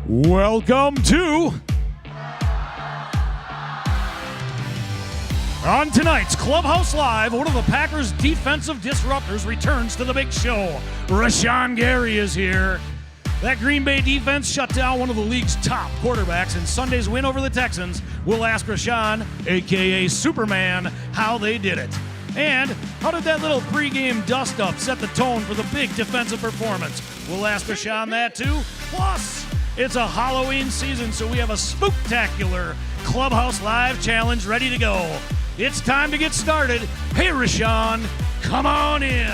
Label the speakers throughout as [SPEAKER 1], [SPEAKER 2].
[SPEAKER 1] Welcome to on tonight's Clubhouse Live, one of the Packers' defensive disruptors returns to the big show. Rashan Gary is here. That Green Bay defense shut down one of the league's top quarterbacks in Sunday's win over the Texans. We'll ask Rashan, a.k.a. Superman, how they did it. And how did that little pregame dust-up set the tone for the big defensive performance? We'll ask Rashan that too. Plus, it's a Halloween season, so we have a spooktacular Clubhouse Live challenge ready to go. It's time to get started. Hey, Rashan, come on in.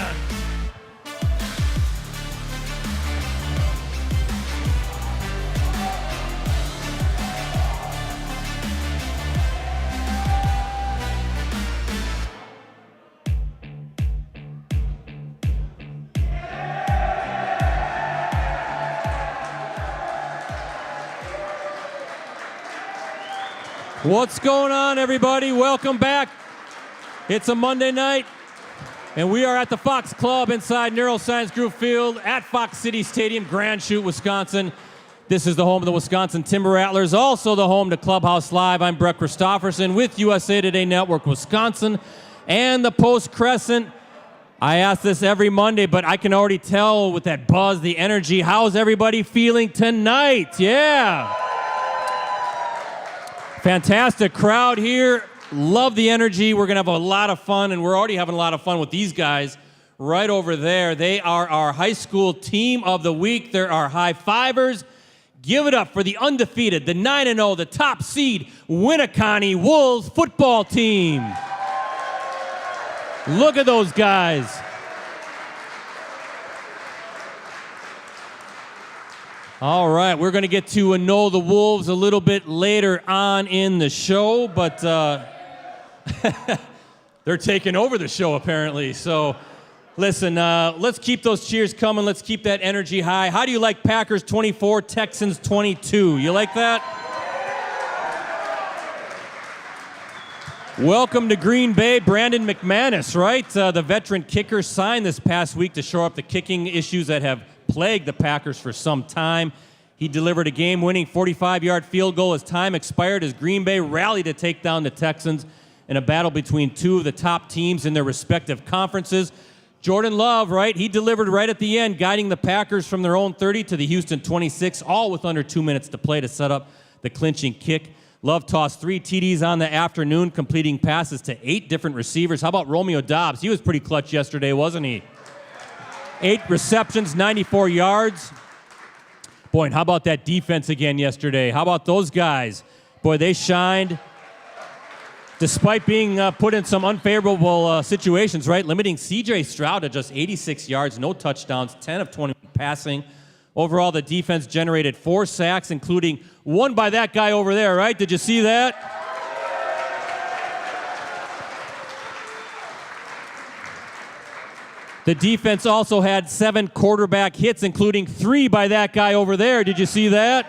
[SPEAKER 2] What's going on, everybody? Welcome back. It's a Monday night, and we are at the Fox Club inside Neuroscience Group Field at Fox City Stadium, Grand Chute, Wisconsin. This is the home of the Wisconsin Timber Rattlers, also the home to Clubhouse Live. I'm Brett Christopherson with USA Today Network Wisconsin and the Post Crescent. I ask this every Monday, but I can already tell with that buzz, the energy. How's everybody feeling tonight? Yeah. Fantastic crowd here. Love the energy. We're going to have a lot of fun, and we're already having a lot of fun with these guys right over there. They are our high school team of the week. They're our high-fivers. Give it up for the undefeated, the 9-0, the top seed, Winneconne Wolves football team. Look at those guys. All right, we're going to get to know the Wolves a little bit later on in the show, but they're taking over the show apparently. So listen, let's keep those cheers coming. Let's keep that energy high. How do you like Packers 24, Texans 22? You like that? Welcome to Green Bay, Brandon McManus, right? The veteran kicker signed this past week to shore up the kicking issues that have plagued the Packers for some time. He delivered a game-winning 45-yard field goal as time expired as Green Bay rallied to take down the Texans in a battle between two of the top teams in their respective conferences. Jordan Love, right, he delivered right at the end, guiding the Packers from their own 30 to the Houston 26, all with under 2 minutes to play to set up the clinching kick. Love tossed 3 TDs on the afternoon, completing passes to 8 different receivers. How about Romeo Doubs? He was pretty clutch yesterday, wasn't he? 8 receptions, 94 yards. Boy, and how about that defense again yesterday? How about those guys? Boy, they shined despite being put in some unfavorable situations, right? Limiting C.J. Stroud to just 86 yards, no touchdowns, 10 of 20 passing. Overall, the defense generated 4 sacks, including one by that guy over there, right? Did you see that? The defense also had 7 quarterback hits, including 3 by that guy over there. Did you see that?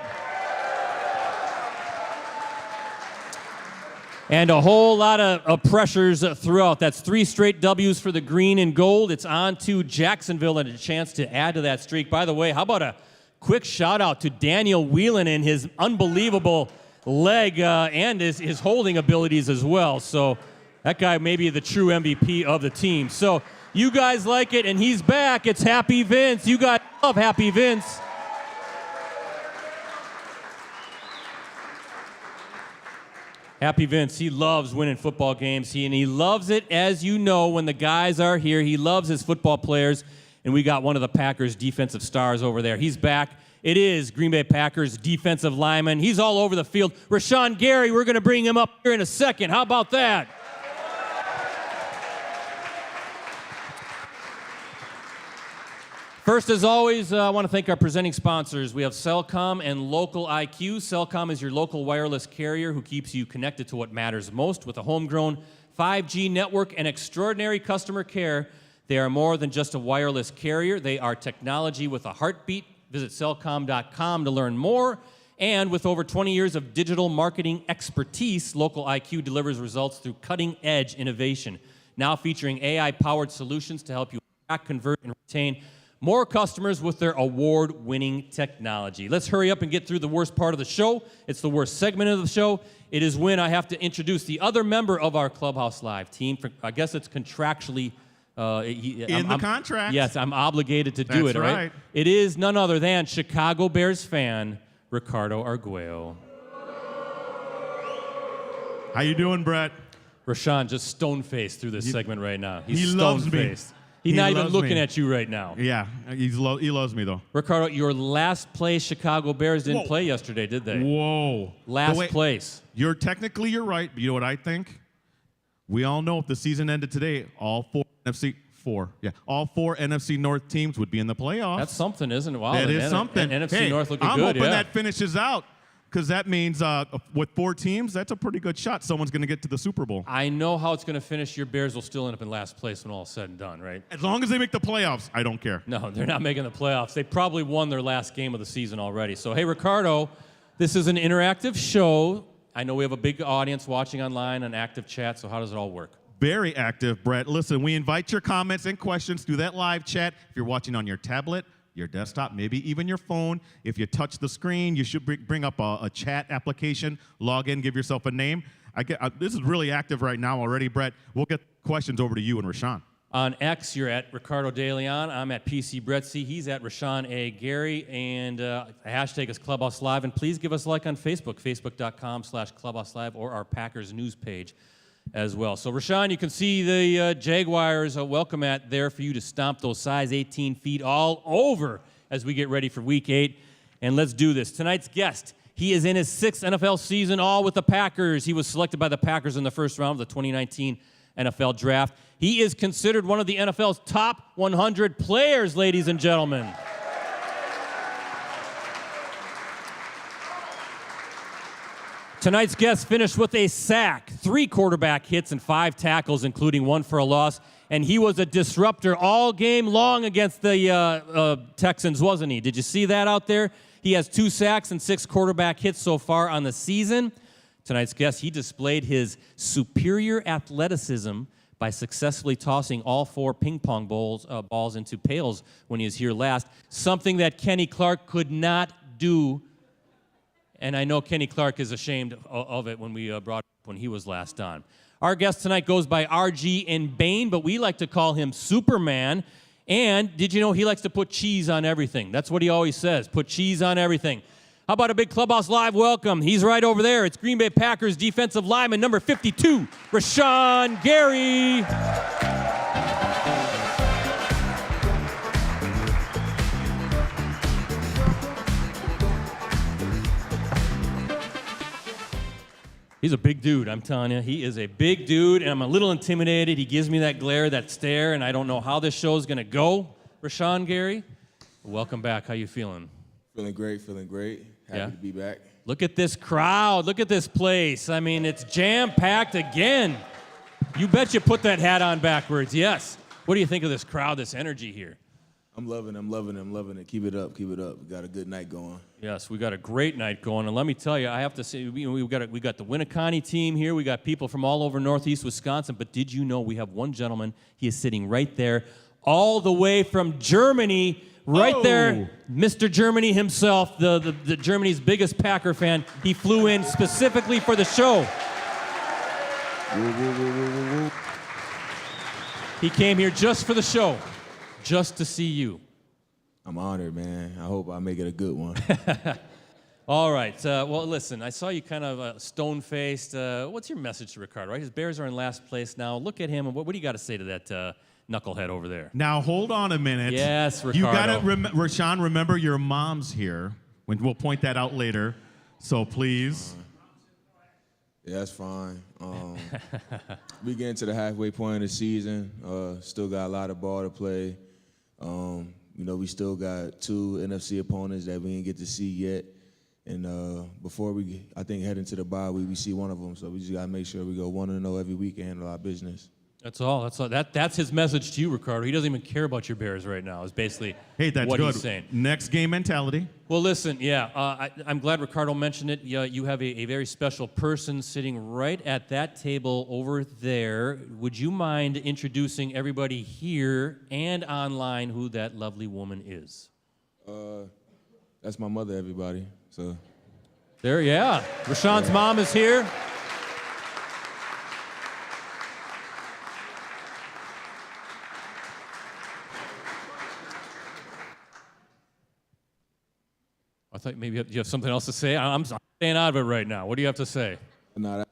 [SPEAKER 2] And a whole lot of pressures throughout. That's 3 straight W's for the green and gold. It's on to Jacksonville and a chance to add to that streak. By the way, how about a quick shout-out to Daniel Whelan and his unbelievable leg and his holding abilities as well. So that guy may be the true MVP of the team. So you guys like it, and he's back. It's Happy Vince. You guys love Happy Vince. Happy Vince, he loves winning football games. He loves it, as you know, when the guys are here. He loves his football players, and we got one of the Packers' defensive stars over there. He's back. It is Green Bay Packers defensive lineman. He's all over the field. Rashan Gary, we're going to bring him up here in a second. How about that? First, as always, I want to thank our presenting sponsors. We have Cellcom and Local IQ. Cellcom is your local wireless carrier who keeps you connected to what matters most. With a homegrown 5G network and extraordinary customer care, they are more than just a wireless carrier. They are technology with a heartbeat. Visit cellcom.com to learn more. And with over 20 years of digital marketing expertise, Local IQ delivers results through cutting-edge innovation. Now featuring AI-powered solutions to help you attract, convert, and retain more customers with their award-winning technology. Let's hurry up and get through the worst part of the show. It's the worst segment of the show. It is when I have to introduce the other member of our Clubhouse Live team. I guess it's contractually...
[SPEAKER 3] in the contract.
[SPEAKER 2] Yes, I'm obligated to do
[SPEAKER 3] That's
[SPEAKER 2] it,
[SPEAKER 3] right?
[SPEAKER 2] It is none other than Chicago Bears fan, Ricardo Arguello.
[SPEAKER 3] How you doing, Brett?
[SPEAKER 2] Rashan just stone-faced through this segment right now. He's
[SPEAKER 3] he loves me.
[SPEAKER 2] stone-faced. He's
[SPEAKER 3] He
[SPEAKER 2] not even
[SPEAKER 3] loves
[SPEAKER 2] looking
[SPEAKER 3] me.
[SPEAKER 2] at you right now.
[SPEAKER 3] Yeah, he loves me, though.
[SPEAKER 2] Ricardo, your last place Chicago Bears didn't
[SPEAKER 3] Whoa.
[SPEAKER 2] play yesterday, did they?
[SPEAKER 3] Whoa.
[SPEAKER 2] Last
[SPEAKER 3] Wait,
[SPEAKER 2] place.
[SPEAKER 3] You're right, but you know what I think? We all know if the season ended today, all four NFC North teams would be in the playoffs.
[SPEAKER 2] That's something, isn't it? Wow,
[SPEAKER 3] That
[SPEAKER 2] the
[SPEAKER 3] is something.
[SPEAKER 2] NFC North looking
[SPEAKER 3] I'm
[SPEAKER 2] good,
[SPEAKER 3] hoping
[SPEAKER 2] yeah.
[SPEAKER 3] that finishes out, because that means with 4 teams, that's a pretty good shot. Someone's going to get to the Super Bowl.
[SPEAKER 2] I know how it's going to finish. Your Bears will still end up in last place when all is said and done, right?
[SPEAKER 3] As long as they make the playoffs, I don't care.
[SPEAKER 2] No, they're not making the playoffs. They probably won their last game of the season already. So, hey, Ricardo, this is an interactive show. I know we have a big audience watching online on active chat, so how does it all work?
[SPEAKER 3] Very active, Brett. Listen, we invite your comments and questions through that live chat. If you're watching on your tablet, your desktop, maybe even your phone, if you touch the screen, you should bring up a chat application, log in, give yourself a name. This is really active right now already, Brett. We'll get questions over to you and Rashan.
[SPEAKER 2] On X, you're at Ricardo De Leon. I'm at PC Brettsy. He's at Rashan A. Gary. And the hashtag is Clubhouse Live. And please give us a like on Facebook, facebook.com/Clubhouse Live, or our Packers news page as well. So, Rashan, you can see the Jaguars welcome mat there for you to stomp those size 18 feet all over as we get ready for Week 8. And let's do this. Tonight's guest, he is in his 6th NFL season, all with the Packers. He was selected by the Packers in the first round of the 2019 NFL Draft. He is considered one of the NFL's top 100 players, ladies and gentlemen. Tonight's guest finished with a sack, 3 quarterback hits, and 5 tackles, including 1 for a loss. And he was a disruptor all game long against the Texans, wasn't he? Did you see that out there? He has 2 sacks and 6 quarterback hits so far on the season. Tonight's guest, he displayed his superior athleticism by successfully tossing all 4 ping pong balls into pails when he was here last, something that Kenny Clark could not do. And I know Kenny Clark is ashamed of it when we brought it up when he was last on. Our guest tonight goes by RG and Bane, but we like to call him Superman. And did you know he likes to put cheese on everything? That's what he always says, put cheese on everything. How about a big Clubhouse Live welcome? He's right over there. It's Green Bay Packers defensive lineman number 52, Rashan Gary. He's a big dude, I'm telling you. He is a big dude, and I'm a little intimidated. He gives me that glare, that stare, and I don't know how this show is going to go. Rashan Gary, welcome back. How you feeling?
[SPEAKER 4] Feeling great. Happy to be back.
[SPEAKER 2] Look at this crowd. Look at this place. I mean, it's jam-packed again. You bet you put that hat on backwards, yes. What do you think of this crowd, this energy here?
[SPEAKER 4] I'm loving it. Keep it up. We got a good night going.
[SPEAKER 2] Yes, we got a great night going, and let me tell you, I have to say, we got the Winneconne team here. We got people from all over Northeast Wisconsin, but did you know we have one gentleman? He is sitting right there, all the way from Germany, right there, Mr. Germany himself, the Germany's biggest Packer fan. He flew in specifically for the show. He came here just for the show, just to see you.
[SPEAKER 4] I'm honored, man. I hope I make it a good one.
[SPEAKER 2] All right. Well, listen, I saw you kind of stone-faced. What's your message to Ricardo? Right? His Bears are in last place now. Look at him. What do you got to say to that knucklehead over there?
[SPEAKER 3] Now, hold on a minute.
[SPEAKER 2] Yes, Ricardo.
[SPEAKER 3] You got to, Rashan, remember your mom's here. We'll point that out later. So please.
[SPEAKER 4] Yeah, that's fine. We get into the halfway point of the season. Still got a lot of ball to play. We still got 2 NFC opponents that we didn't get to see yet. And before we, I think, head into the bye week, we see one of them. So we just got to make sure we go 1-0 every week and handle our business.
[SPEAKER 2] That's all. That's his message to you, Ricardo. He doesn't even care about your Bears right now. Is basically
[SPEAKER 3] That's
[SPEAKER 2] what
[SPEAKER 3] good.
[SPEAKER 2] he's saying.
[SPEAKER 3] Next game mentality.
[SPEAKER 2] Well, listen, I'm glad Ricardo mentioned it. Yeah, you have a very special person sitting right at that table over there. Would you mind introducing everybody here and online who that lovely woman is?
[SPEAKER 4] That's my mother, everybody. So
[SPEAKER 2] There, yeah. Rashan's mom is here. I thought maybe you have something else to say. I'm staying out of it right now. What do you have to say?
[SPEAKER 4] no,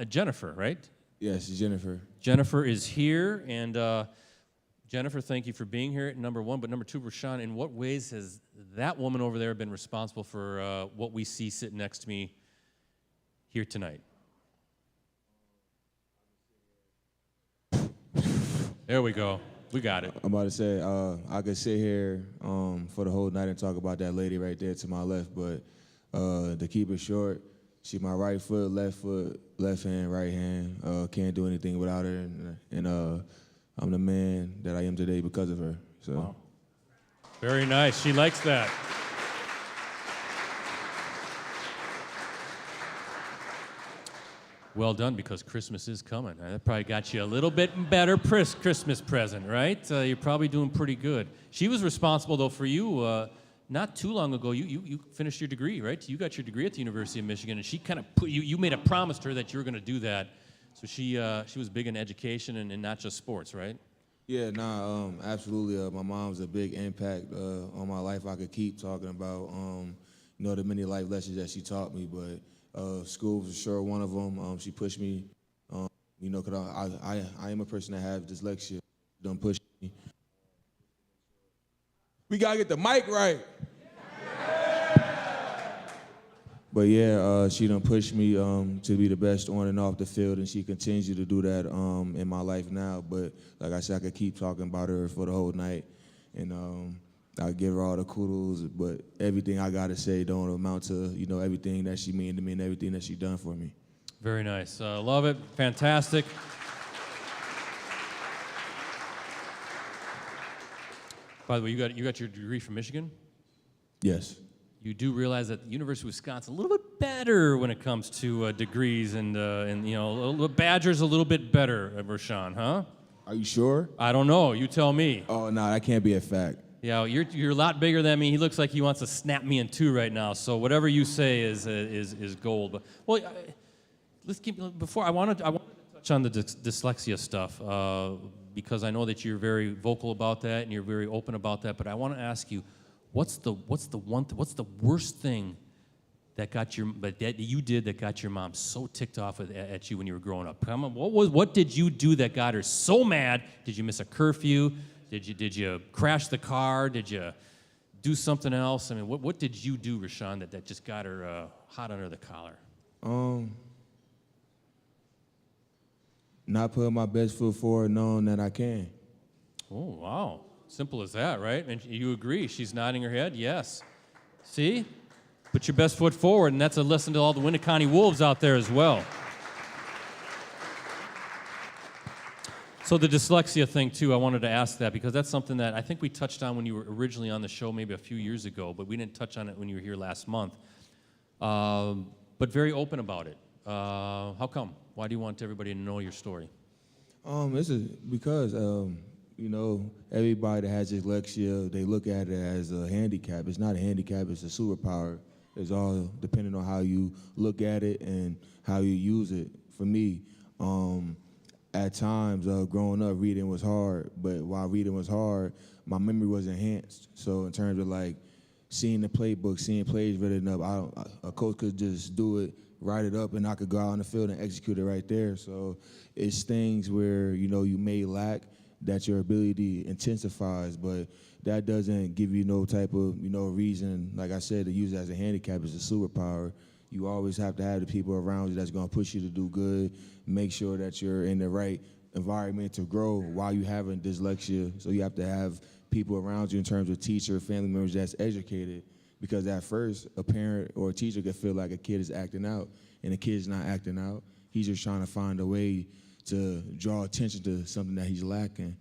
[SPEAKER 2] Jennifer, right?
[SPEAKER 4] yes, Jennifer.
[SPEAKER 2] Jennifer is here, and Jennifer, thank you for being here, number one. But number two, Rashan, in what ways has that woman over there been responsible for what we see sitting next to me here tonight? There we go. We got it.
[SPEAKER 4] I'm about to say, I could sit here for the whole night and talk about that lady right there to my left, but to keep it short, she's my right foot, left hand, right hand. Can't do anything without her, and I'm the man that I am today because of her. So,
[SPEAKER 2] Wow. Very nice. She likes that. Well done, because Christmas is coming. That probably got you a little bit better Christmas present, right? You're probably doing pretty good. She was responsible, though, for you. Not too long ago, you finished your degree, right? You got your degree at the University of Michigan, and she kind of put you made a promise to her that you were going to do that. So she was big in education and not just sports, right?
[SPEAKER 4] yeah, absolutely. My mom's a big impact on my life. I could keep talking about, the many life lessons that she taught me, but school was sure one of them. She pushed me, because I am a person that has dyslexia. Don't push me. We gotta get the mic right. But yeah, she done pushed me to be the best on and off the field, and she continues to do that in my life now. But like I said, I could keep talking about her for the whole night, and I give her all the kudos. But everything I gotta say don't amount to everything that she mean to me and everything that she done for me.
[SPEAKER 2] Very nice. Love it. Fantastic. By the way, you got your degree from Michigan?
[SPEAKER 4] Yes.
[SPEAKER 2] You do realize that the University of Wisconsin a little bit better when it comes to degrees, and Badger's a little bit better, Rashan, huh?
[SPEAKER 4] Are you sure?
[SPEAKER 2] I don't know. You tell me.
[SPEAKER 4] Oh no, that can't be a fact.
[SPEAKER 2] Yeah, you're a lot bigger than me. He looks like he wants to snap me in two right now. So whatever you say is gold. But let's keep before I wanted to touch on the dyslexia stuff because I know that you're very vocal about that and you're very open about that. But I want to ask you, what's the worst thing that you did that got your mom so ticked off at you when you were growing up? What did you do that got her so mad? Did you miss a curfew? Did you crash the car? Did you do something else? I mean, what did you do, Rashan, that just got her hot under the collar?
[SPEAKER 4] Not putting my best foot forward, knowing that I can.
[SPEAKER 2] Oh, wow. Simple as that, right? And you agree. She's nodding her head. Yes. See? Put your best foot forward, and that's a lesson to all the Winneconne Wolves out there as well. So the dyslexia thing, too, I wanted to ask that because that's something that I think we touched on when you were originally on the show maybe a few years ago, but we didn't touch on it when you were here last month. But very open about it. How come? Why do you want everybody to know your story?
[SPEAKER 4] This is because, everybody that has dyslexia, they look at it as a handicap. It's not a handicap, it's a superpower. It's all depending on how you look at it and how you use it. For me, at times, growing up, reading was hard, but while reading was hard, my memory was enhanced. So in terms of like seeing the playbook, seeing plays written up, a coach could just do it, write it up, and I could go out on the field and execute it right there. So it's things where, you may lack that your ability intensifies, but that doesn't give you no type of, reason, like I said, to use it as a handicap. It's a superpower. You always have to have the people around you that's going to push you to do good, make sure that you're in the right environment to grow while you having dyslexia. So you have to have people around you in terms of teacher, family members that's educated, because at first a parent or a teacher could feel like a kid is acting out, and the kid's not acting out. He's just trying to find a way to draw attention to something that he's lacking.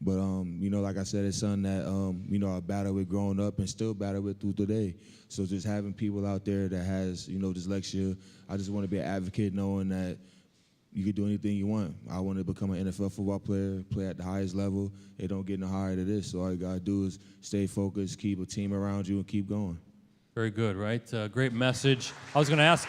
[SPEAKER 4] But, like I said, it's something that, I battle with growing up and still battle with through today. So just having people out there that has, dyslexia, I just want to be an advocate knowing that you can do anything you want. I want to become an NFL football player, play at the highest level. It don't get no higher than this. So all you got to do is stay focused, keep a team around you, and keep going.
[SPEAKER 2] Very good, right? Great message. I was going to ask,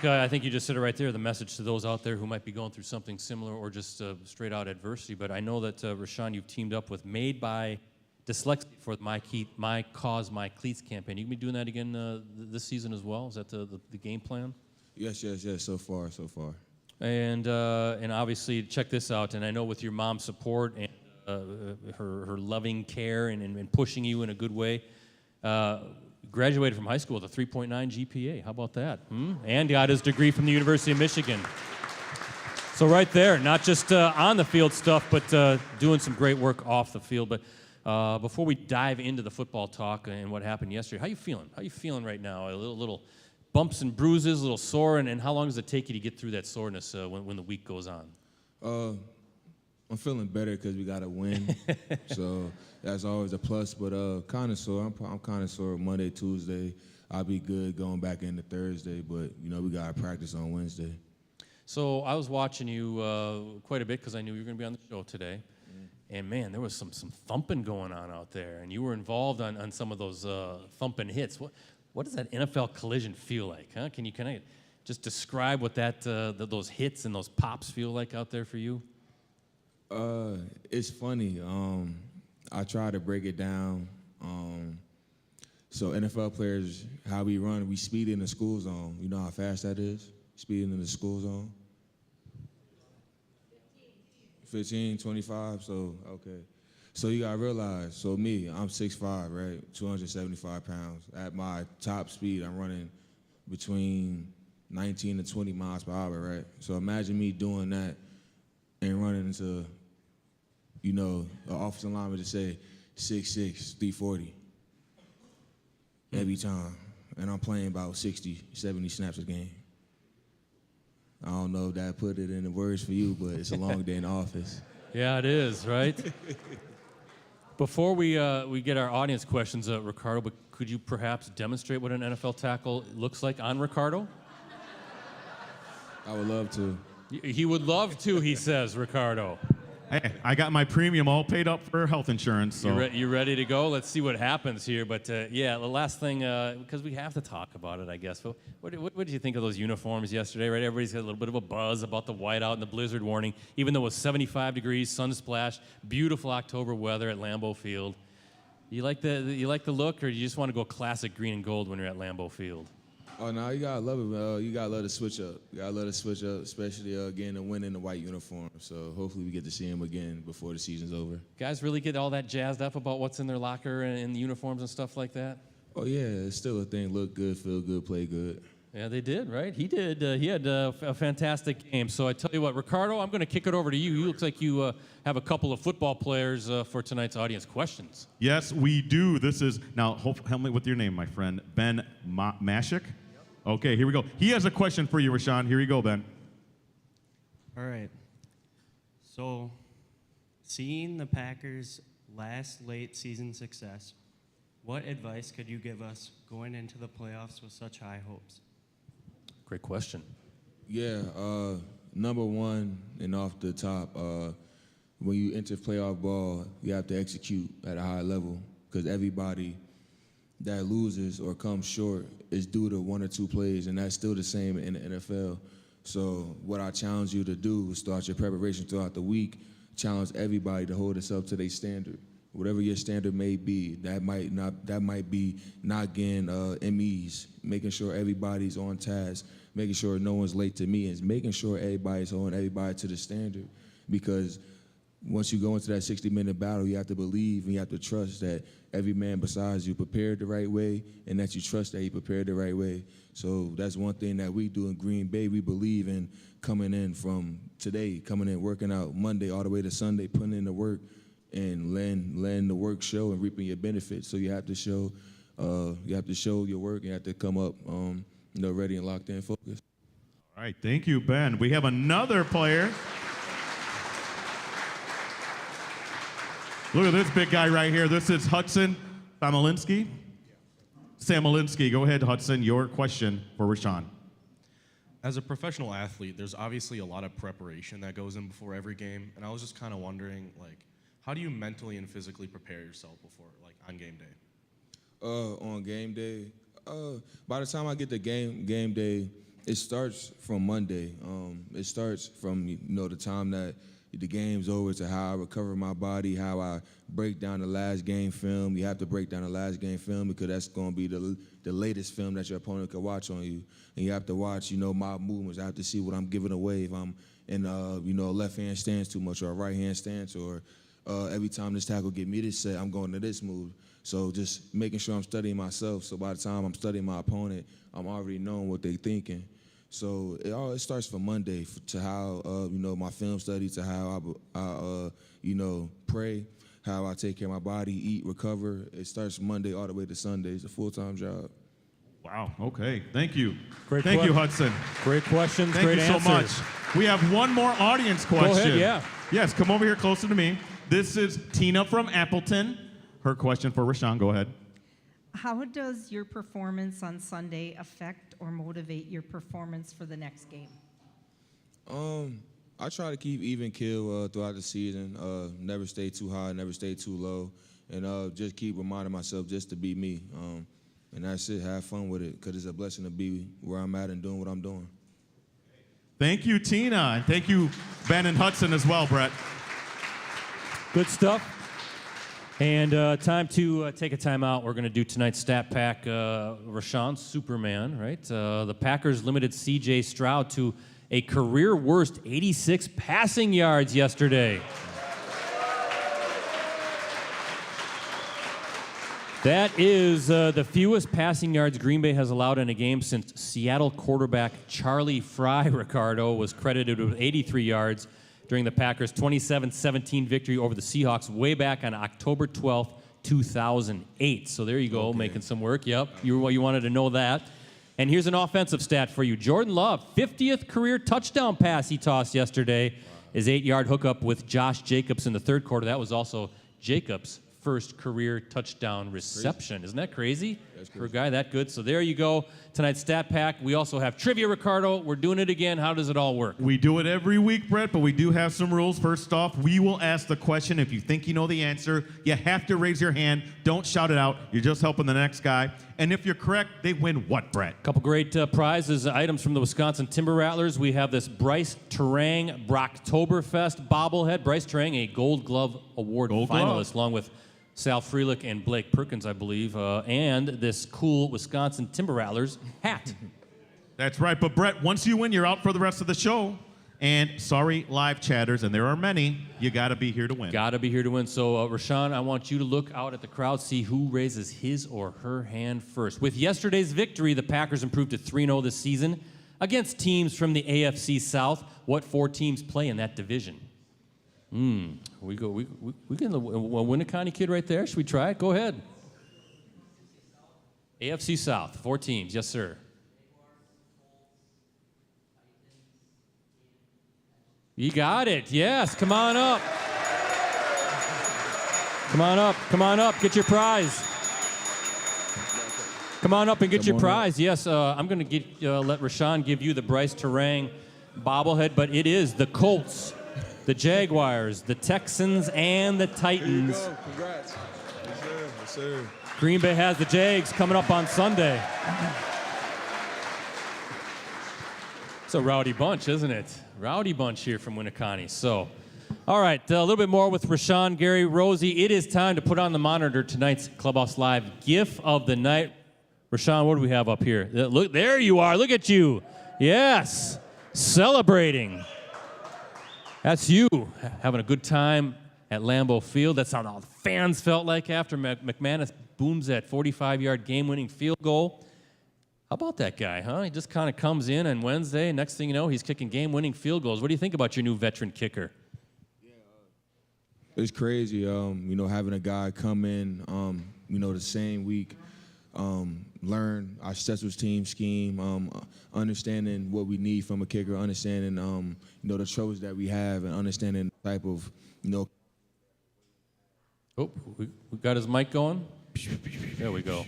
[SPEAKER 2] I think you just said it right there, the message to those out there who might be going through something similar or just straight out adversity. But I know that, Rashan, you've teamed up with Made by Dyslexia for My Cause, My Cleats campaign. You can be doing that again this season as well? Is that the game plan?
[SPEAKER 4] Yes, so far.
[SPEAKER 2] And obviously, check this out, and I know with your mom's support and her loving care and pushing you in a good way, graduated from high school with a 3.9 GPA. How about that? And got his degree from the University of Michigan. So right there, not just on the field stuff, but doing some great work off the field. But before we dive into the football talk and what happened yesterday, how you feeling? How you feeling right now? A little bumps and bruises, a little sore, and how long does it take you to get through that soreness when the week goes on?
[SPEAKER 4] I'm feeling better because we got a win, so that's always a plus. But kind of sore. I'm kind of sore Monday, Tuesday. I'll be good going back into Thursday, but we got to practice on Wednesday.
[SPEAKER 2] So I was watching you quite a bit because I knew you were going to be on the show today, and man, there was some thumping going on out there, and you were involved on some of those thumping hits. What does that NFL collision feel like? Huh? Can I just describe what those hits and those pops feel like out there for you?
[SPEAKER 4] It's funny. I try to break it down. So NFL players, how we run, we speed in the school zone. You know how fast that is? Speeding in the school zone? 15, 25, so, okay. So you gotta realize, so me, I'm 6'5", right? 275 pounds. At my top speed, I'm running between 19 and 20 miles per hour, right? So imagine me doing that and running into, an offensive lineman to say 6'6", 340 every time. And I'm playing about 60, 70 snaps a game. I don't know if that put it in the words for you, but it's a long day in the office.
[SPEAKER 2] Yeah, it is, right? Before we get our audience questions, Ricardo, but could you perhaps demonstrate what an NFL tackle looks like on Ricardo?
[SPEAKER 4] I would love to.
[SPEAKER 2] He would love to, he says, Ricardo.
[SPEAKER 3] Hey, I got my premium all paid up for health insurance. So.
[SPEAKER 2] You ready to go? Let's see what happens here. But, the last thing, because we have to talk about it, I guess. But what did you think of those uniforms yesterday, right? Everybody's got a little bit of a buzz about the whiteout and the blizzard warning, even though it was 75 degrees, sun splash, beautiful October weather at Lambeau Field. You like the look, or do you just want to go classic green and gold when you're at Lambeau Field?
[SPEAKER 4] Oh, no, you got to love it. You got to love the switch up. You got to love the switch up, especially, again, the win in the white uniform. So hopefully we get to see him again before the season's over.
[SPEAKER 2] Guys really get all that jazzed up about what's in their locker and the uniforms and stuff like that?
[SPEAKER 4] Oh, yeah, it's still a thing. Look good, feel good, play good.
[SPEAKER 2] Yeah, they did, right? He did. He had a fantastic game. So I tell you what, Ricardo, I'm going to kick it over to you. You look like you have a couple of football players for tonight's audience questions.
[SPEAKER 3] Yes, we do. This is, now, help me with your name, my friend. Ben Mashik? Okay, here we go. He has a question for you, Rashan. Here you go, Ben.
[SPEAKER 5] All right. So, seeing the Packers' last late season success, what advice could you give us going into the playoffs with such high hopes?
[SPEAKER 2] Great question.
[SPEAKER 4] Yeah, number one and off the top, when you enter playoff ball, you have to execute at a high level because everybody that loses or comes short is due to one or two plays, and that's still the same in the NFL. So what I challenge you to do is start your preparation throughout the week, challenge everybody to hold us up to their standard. Whatever your standard may be, that might be not getting MEs, making sure everybody's on task, making sure no one's late to meetings, making sure everybody's holding everybody to the standard. Because once you go into that 60-minute battle, you have to believe and you have to trust that every man besides you prepared the right way and that you trust that he prepared the right way. So that's one thing that we do in Green Bay. We believe in coming in from today, coming in, working out Monday all the way to Sunday, putting in the work and letting the work show and reaping your benefits. So you have to show your work. You have to come up ready and locked in, focused.
[SPEAKER 3] All right, thank you, Ben. We have another player. Look at this big guy right here. This is Hudson Samolinsky. Samolinsky, go ahead, Hudson. Your question for Rashan.
[SPEAKER 6] As a professional athlete, there's obviously a lot of preparation that goes in before every game, and I was just kind of wondering, like, how do you mentally and physically prepare yourself before, like, on game day?
[SPEAKER 4] On game day, by the time I get to game day, it starts from Monday. It starts from the time that the game's over to how I recover my body, how I break down the last game film. You have to break down the last game film because that's going to be the latest film that your opponent can watch on you. And you have to watch, my movements. I have to see what I'm giving away, if I'm in, a left-hand stance too much or a right-hand stance, or every time this tackle get me this set, I'm going to this move. So just making sure I'm studying myself. So by the time I'm studying my opponent, I'm already knowing what they're thinking. So it starts from Monday to how, my film study, to how I pray, how I take care of my body, eat, recover. It starts Monday all the way to Sunday. It's a full-time job.
[SPEAKER 3] Wow, okay. Thank you.
[SPEAKER 2] Great
[SPEAKER 3] Thank you, Hudson.
[SPEAKER 2] Great questions,
[SPEAKER 3] Thank
[SPEAKER 2] great
[SPEAKER 3] you
[SPEAKER 2] answers.
[SPEAKER 3] so much. We have one more audience question.
[SPEAKER 2] Go ahead, yeah.
[SPEAKER 3] Yes, come over here closer to me. This is Tina from Appleton. Her question for Rashan, go ahead.
[SPEAKER 7] How does your performance on Sunday affect or motivate your performance for the next game?
[SPEAKER 4] I try to keep even keel throughout the season. Never stay too high, never stay too low, and just keep reminding myself just to be me. And that's it. Have fun with it, because it's a blessing to be where I'm at and doing what I'm doing.
[SPEAKER 3] Thank you, Tina, and thank you, Ben and Hudson as well, Brett.
[SPEAKER 2] Good stuff. And time to take a timeout. We're going to do tonight's stat pack. Rashan, Superman, right? The Packers limited C.J. Stroud to a career worst 86 passing yards yesterday. That is the fewest passing yards Green Bay has allowed in a game since Seattle quarterback Charlie Fry, Ricardo, was credited with 83 yards during the Packers' 27-17 victory over the Seahawks way back on October 12th, 2008. So there you go,
[SPEAKER 4] Okay.
[SPEAKER 2] making some work. Yep, you wanted to know that. And here's an offensive stat for you. Jordan Love, 50th career touchdown pass he tossed yesterday. His 8-yard hookup with Josh Jacobs in the third quarter. That was also Jacobs' first career touchdown reception. Crazy. Isn't that crazy? For a guy that good. So there you go. Tonight's stat pack. We also have trivia, Ricardo. We're doing it again. How does it all work?
[SPEAKER 3] We do it every week, Brett, but we do have some rules. First off, we will ask the question. If you think you know the answer, you have to raise your hand. Don't shout it out. You're just helping the next guy. And if you're correct, they win what, Brett?
[SPEAKER 2] A couple great prizes, items from the Wisconsin Timber Rattlers. We have this Bryce Terang Brocktoberfest bobblehead. Bryce Terang, a Gold Glove Award finalist, along with Sal Freelick and Blake Perkins, I believe, and this cool Wisconsin Timber Rattlers hat.
[SPEAKER 3] That's right. But, Brett, once you win, you're out for the rest of the show. And sorry, live chatters, and there are many, you got to be here to win.
[SPEAKER 2] Got to be here to win. So, Rashan, I want you to look out at the crowd, see who raises his or her hand first. With yesterday's victory, the Packers improved to 3-0 this season against teams from the AFC South. What 4 teams play in that division? We can Winneconne kid right there. Should we try it? Go ahead. AFC South, 4 teams. Yes, sir. You got it. Yes. Come on up. Come on up. Come on up. Get your prize. Come on up and get your prize. Yes. I'm going to let Rashan give you the Bryce Terang bobblehead, but it is the Colts, the Jaguars, the Texans, and the Titans.
[SPEAKER 4] There you go. Congrats. Yes, sir. Yes, sir.
[SPEAKER 2] Green Bay has the Jags coming up on Sunday. It's a rowdy bunch, isn't it? Rowdy bunch here from Winneconne. So, all right, a little bit more with Rashan Gary. Rosie, it is time to put on the monitor tonight's Clubhouse Live GIF of the night. Rashan, what do we have up here? Look, there you are. Look at you. Yes, celebrating. That's you having a good time at Lambeau Field. That's how all the fans felt like after McManus booms that 45-yard game-winning field goal. How about that guy, huh? He just kind of comes in on Wednesday, and next thing you know, he's kicking game-winning field goals. What do you think about your new veteran kicker?
[SPEAKER 4] It's crazy, having a guy come in, the same week, learn our special team scheme, understanding what we need from a kicker, understanding the troubles that we have, and understanding the type of
[SPEAKER 2] Oh, we got his mic going. There we go.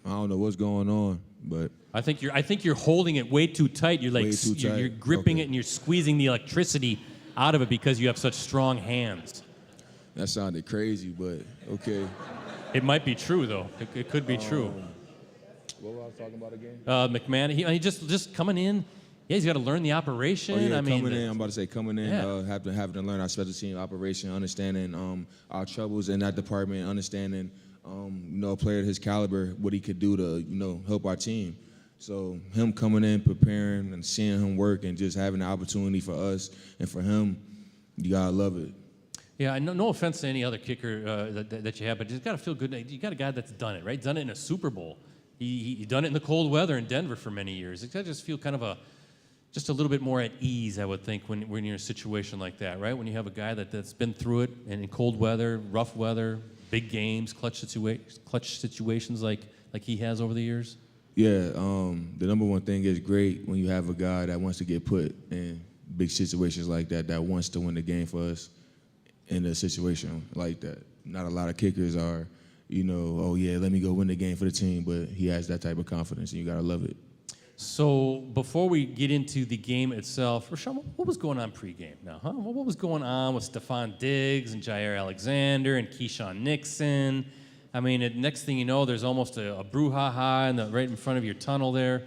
[SPEAKER 4] I don't know what's going on, but
[SPEAKER 2] I think you're holding it way too tight. You're like
[SPEAKER 4] Way too tight.
[SPEAKER 2] you're gripping
[SPEAKER 4] Okay.
[SPEAKER 2] it and you're squeezing the electricity out of it because you have such strong hands.
[SPEAKER 4] that sounded crazy. But okay.
[SPEAKER 2] It might be true though. It could be true.
[SPEAKER 4] What was I talking about again?
[SPEAKER 2] McMahon, he just coming in. Yeah, he's got to learn the operation.
[SPEAKER 4] Oh, yeah,
[SPEAKER 2] I mean,
[SPEAKER 4] coming in. I'm about to say coming in.
[SPEAKER 2] Yeah.
[SPEAKER 4] Having to learn our special team operation, understanding our troubles in that department, understanding a player of his caliber, what he could do to help our team. So him coming in, preparing, and seeing him work, and just having the opportunity for us and for him, you gotta love it.
[SPEAKER 2] Yeah, no offense to any other kicker that you have, but you got to feel good. You got a guy that's done it, right? Done it in a Super Bowl. He done it in the cold weather in Denver for many years. It's got to just feel kind of just a little bit more at ease, I would think, when you're in a situation like that, right? When you have a guy that's been through it, and in cold weather, rough weather, big games, clutch situations like he has over the years.
[SPEAKER 4] Yeah, the number one thing is great when you have a guy that wants to get put in big situations like that wants to win the game for us in a situation like that. Not a lot of kickers are, oh yeah, let me go win the game for the team, but he has that type of confidence, and you gotta love it.
[SPEAKER 2] So before we get into the game itself, Rashan, what was going on pregame now, huh? What was going on with Stephon Diggs and Jair Alexander and Keyshawn Nixon? I mean, next thing you know, there's almost a brouhaha right in front of your tunnel there.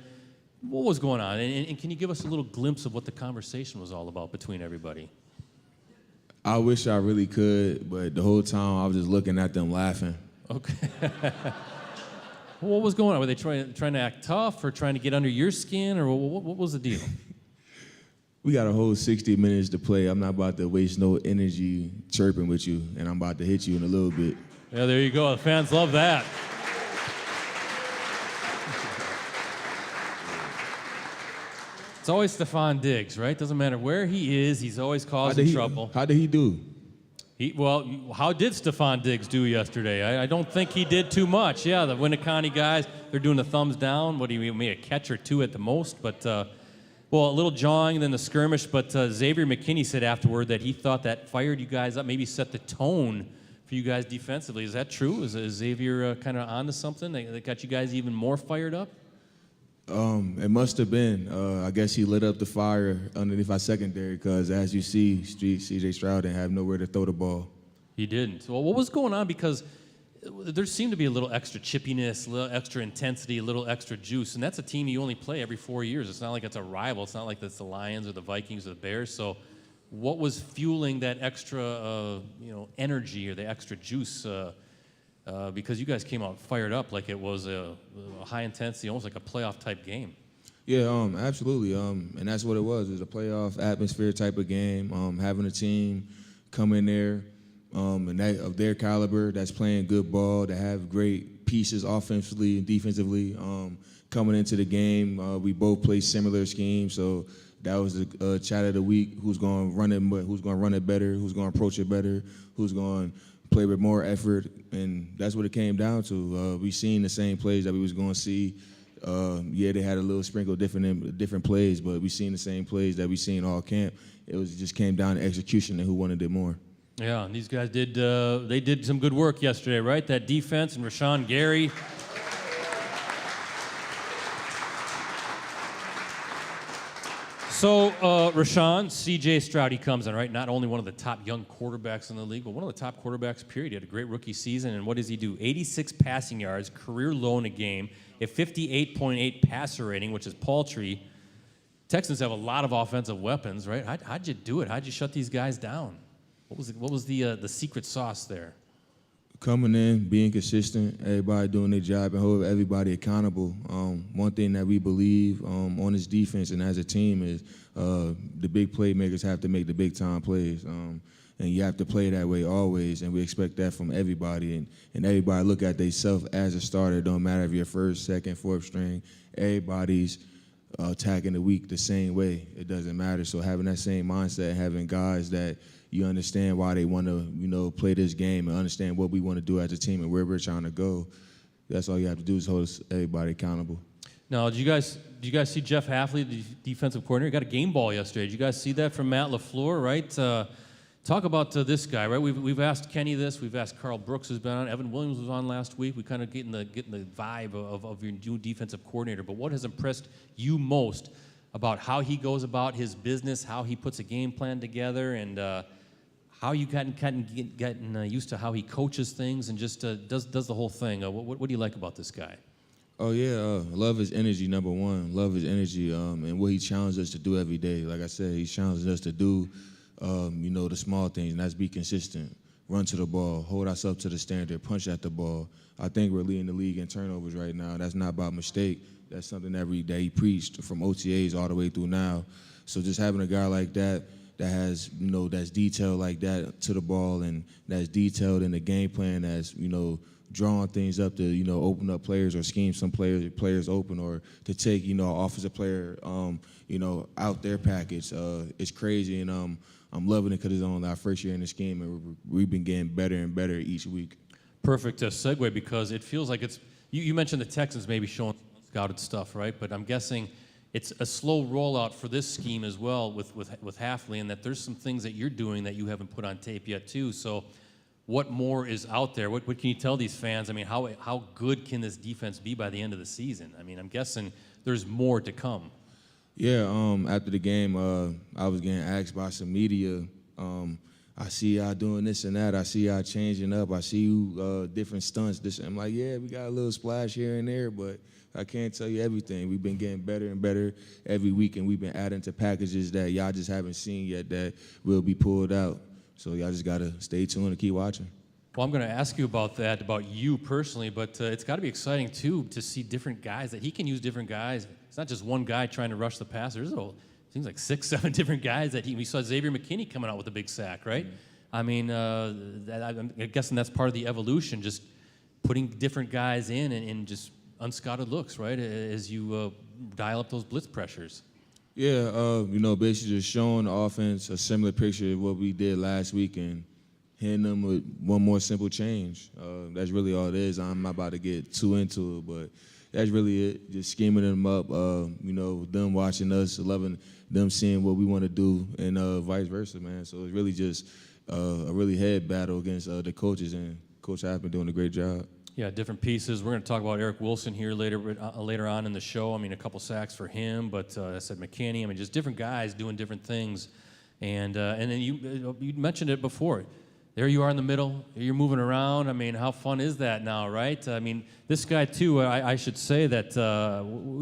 [SPEAKER 2] What was going on? And can you give us a little glimpse of what the conversation was all about between everybody?
[SPEAKER 4] I wish I really could, but the whole time I was just looking at them laughing.
[SPEAKER 2] Okay. What was going on? Were they trying to act tough or trying to get under your skin, or what was the deal?
[SPEAKER 4] We got a whole 60 minutes to play. I'm not about to waste no energy chirping with you, and I'm about to hit you in a little bit.
[SPEAKER 2] Yeah, there you go. The fans love that. It's always Stephon Diggs, right? Doesn't matter where he is, he's always causing trouble.
[SPEAKER 4] How did he do?
[SPEAKER 2] How did Stephon Diggs do yesterday? I don't think he did too much. Yeah, the Winneconne guys, they're doing the thumbs down. What do you mean, maybe a catch or two at the most? But, a little jawing and then the skirmish. But Xavier McKinney said afterward that he thought that fired you guys up, maybe set the tone for you guys defensively. Is that true? Is Xavier kind of onto something that got you guys even more fired up?
[SPEAKER 4] It must have been. I guess he lit up the fire underneath our secondary because, as you see, C.J. Stroud didn't have nowhere to throw the ball.
[SPEAKER 2] He didn't. Well, what was going on? Because there seemed to be a little extra chippiness, a little extra intensity, a little extra juice, and that's a team you only play every 4 years. It's not like it's a rival. It's not like it's the Lions or the Vikings or the Bears. So what was fueling that extra energy or the extra juice? Because you guys came out fired up like it was a high intensity, almost like a playoff type game.
[SPEAKER 4] Yeah, absolutely. And that's what it was. It was a playoff atmosphere type of game. Having a team come in there and of their caliber that's playing good ball, that have great pieces offensively and defensively. Coming into the game, we both play similar schemes, so that was the chat of the week. Who's going to run it? Who's going to run it better? Who's going to approach it better? Who's going to play with more effort? And that's what it came down to. We seen the same plays that we was going to see. Yeah, they had a little sprinkle different plays, but we seen the same plays that we seen all camp. It just came down to execution and who wanted it more.
[SPEAKER 2] Yeah, and these guys did some good work yesterday, right? That defense and Rashan Gary. So, Rashan, C.J. Stroud, he comes in, right? Not only one of the top young quarterbacks in the league, but one of the top quarterbacks, period. He had a great rookie season, and what does he do? 86 passing yards, career low in a game, a 58.8 passer rating, which is paltry. Texans have a lot of offensive weapons, right? How'd you do it? How'd you shut these guys down? What was the secret sauce there?
[SPEAKER 4] Coming in, being consistent, everybody doing their job, and holding everybody accountable. One thing that we believe on this defense and as a team is the big playmakers have to make the big-time plays. And you have to play that way always, and we expect that from everybody. And everybody look at themselves as a starter. It don't matter if you're first, second, fourth string. Everybody's attacking the week the same way. It doesn't matter. So having that same mindset, having guys that you understand why they want to, play this game and understand what we want to do as a team and where we're trying to go. that's all you have to do is hold everybody accountable.
[SPEAKER 2] Now, did you guys see Jeff Hafley, the defensive coordinator? Got a game ball yesterday. Did you guys see that from Matt LaFleur, right? Talk about this guy, right? We've asked Kenny this. We've asked Carl Brooks, who's been on. Evan Williams was on last week. We kind of getting the vibe of your new defensive coordinator. But what has impressed you most about how he goes about his business, how he puts a game plan together, and how you gotten used to how he coaches things and just does the whole thing? What do you like about this guy?
[SPEAKER 4] Oh, yeah. Love his energy, number one. Love his energy and what he challenges us to do every day. Like I said, he challenges us to do, the small things, and that's be consistent. Run to the ball, hold ourselves to the standard, punch at the ball. I think we're leading the league in turnovers right now. That's not by mistake. That's something every day he preached from OTAs all the way through now. So just having a guy like that has, that's detailed like that to the ball and that's detailed in the game plan, that's, drawing things up to, open up players or scheme some players open or to take, offensive player, out their package. It's crazy, and I'm loving it because it's on our first year in the scheme, and we've been getting better and better each week.
[SPEAKER 2] Perfect segue, because it feels like you mentioned the Texans maybe showing scouted stuff, right? But I'm guessing it's a slow rollout for this scheme as well with Hafley, and that there's some things that you're doing that you haven't put on tape yet too. So what more is out there? What can you tell these fans? I mean, how good can this defense be by the end of the season? I mean, I'm guessing there's more to come.
[SPEAKER 4] Yeah, after the game, I was getting asked by some media, I see y'all doing this and that. I see y'all changing up. I see you different stunts. I'm like, yeah, we got a little splash here and there, but I can't tell you everything. We've been getting better and better every week, and we've been adding to packages that y'all just haven't seen yet that will be pulled out. So y'all just got to stay tuned and keep watching.
[SPEAKER 2] Well, I'm going to ask you about that, about you personally, but it's got to be exciting, too, to see different guys, that he can use different guys. It's not just one guy trying to rush the passer. It seems like 6, 7 different guys that we saw Xavier McKinney coming out with a big sack, right? Mm-hmm. I mean, I'm guessing that's part of the evolution, just putting different guys in and just unscouted looks, right, as you dial up those blitz pressures.
[SPEAKER 4] Yeah, basically just showing the offense a similar picture of what we did last week and hitting them with one more simple change. That's really all it is. I'm not about to get too into it, but that's really it. Just scheming them up, them watching us, loving them seeing what we want to do, and vice versa, man. So it's really just a really head battle against the coaches, and Coach Haff been doing a great job.
[SPEAKER 2] Yeah, different pieces. We're going to talk about Eric Wilson here later on in the show. I mean, a couple sacks for him, but I said McKinney. I mean, just different guys doing different things. And then you mentioned it before. There you are in the middle. You're moving around. I mean, how fun is that now, right? I mean, this guy, too, I should say that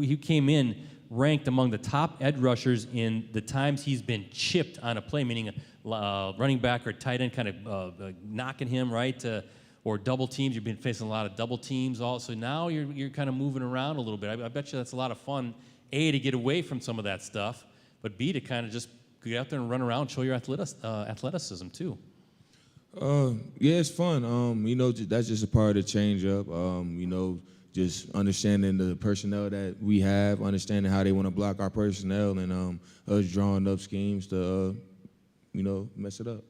[SPEAKER 2] he came in ranked among the top edge rushers in the times he's been chipped on a play, meaning a running back or tight end kind of knocking him, right? Or double teams. You've been facing a lot of double teams also. Now you're kind of moving around a little bit. I bet you that's a lot of fun, A, to get away from some of that stuff, but B, to kind of just get out there and run around, show your athleticism too.
[SPEAKER 4] Yeah, it's fun. That's just a part of the change up. Just understanding the personnel that we have, understanding how they want to block our personnel, and us drawing up schemes to, mess it up.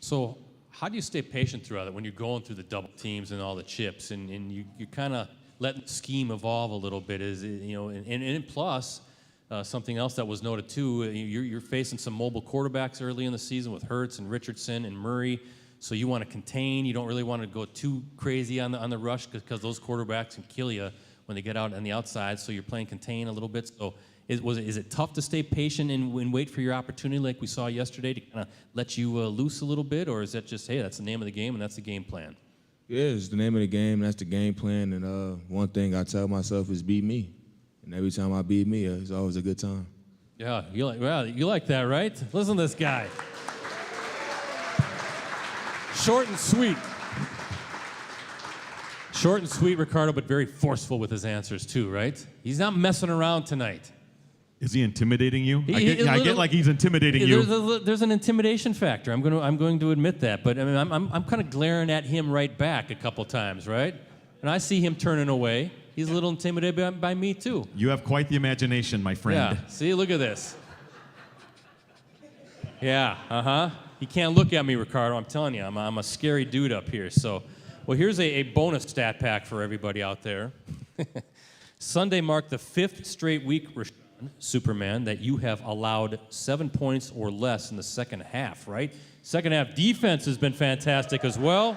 [SPEAKER 2] So how do you stay patient throughout it when you're going through the double teams and all the chips, and you kind of let the scheme evolve a little bit? And plus, something else that was noted too, you're facing some mobile quarterbacks early in the season with Hurts and Richardson and Murray. So you want to contain. You don't really want to go too crazy on the rush because those quarterbacks can kill you when they get out on the outside. So you're playing contain a little bit. So is it tough to stay patient and wait for your opportunity like we saw yesterday to kind of let you loose a little bit? Or is that just, hey, that's the name of the game and that's the game plan?
[SPEAKER 4] Yeah, it's the name of the game. That's the game plan. And one thing I tell myself is beat me. And every time I beat me, it's always a good time.
[SPEAKER 2] Yeah, you like that, right? Listen to this guy. Short and sweet. Short and sweet, Ricardo, but very forceful with his answers too, right? He's not messing around tonight.
[SPEAKER 3] Is he intimidating you? I get like he's intimidating you.
[SPEAKER 2] There's an intimidation factor. I'm going to admit that, but I mean, I'm kind of glaring at him right back a couple times, right? And I see him turning away. He's a little intimidated by me too.
[SPEAKER 3] You have quite the imagination, my friend.
[SPEAKER 2] Yeah. See, look at this. Yeah. He can't look at me, Ricardo. I'm telling you, I'm a scary dude up here. So, Well, here's a bonus stat pack for everybody out there. Sunday marked the 5th straight week, Rashan, Superman, that you have allowed 7 points or less in the second half, right? Second half defense has been fantastic as well.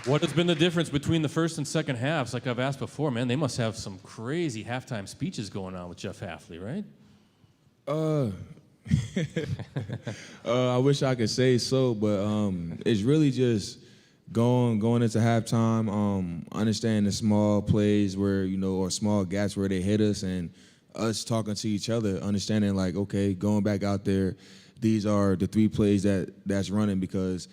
[SPEAKER 2] What has been the difference between the first and second halves? Like I've asked before, man, they must have some crazy halftime speeches going on with Jeff Hafley, right?
[SPEAKER 4] I wish I could say so, but it's really just going into halftime, understanding the small plays where, or small gaps where they hit us, and us talking to each other, understanding like, okay, going back out there, these are the 3 plays that's running, because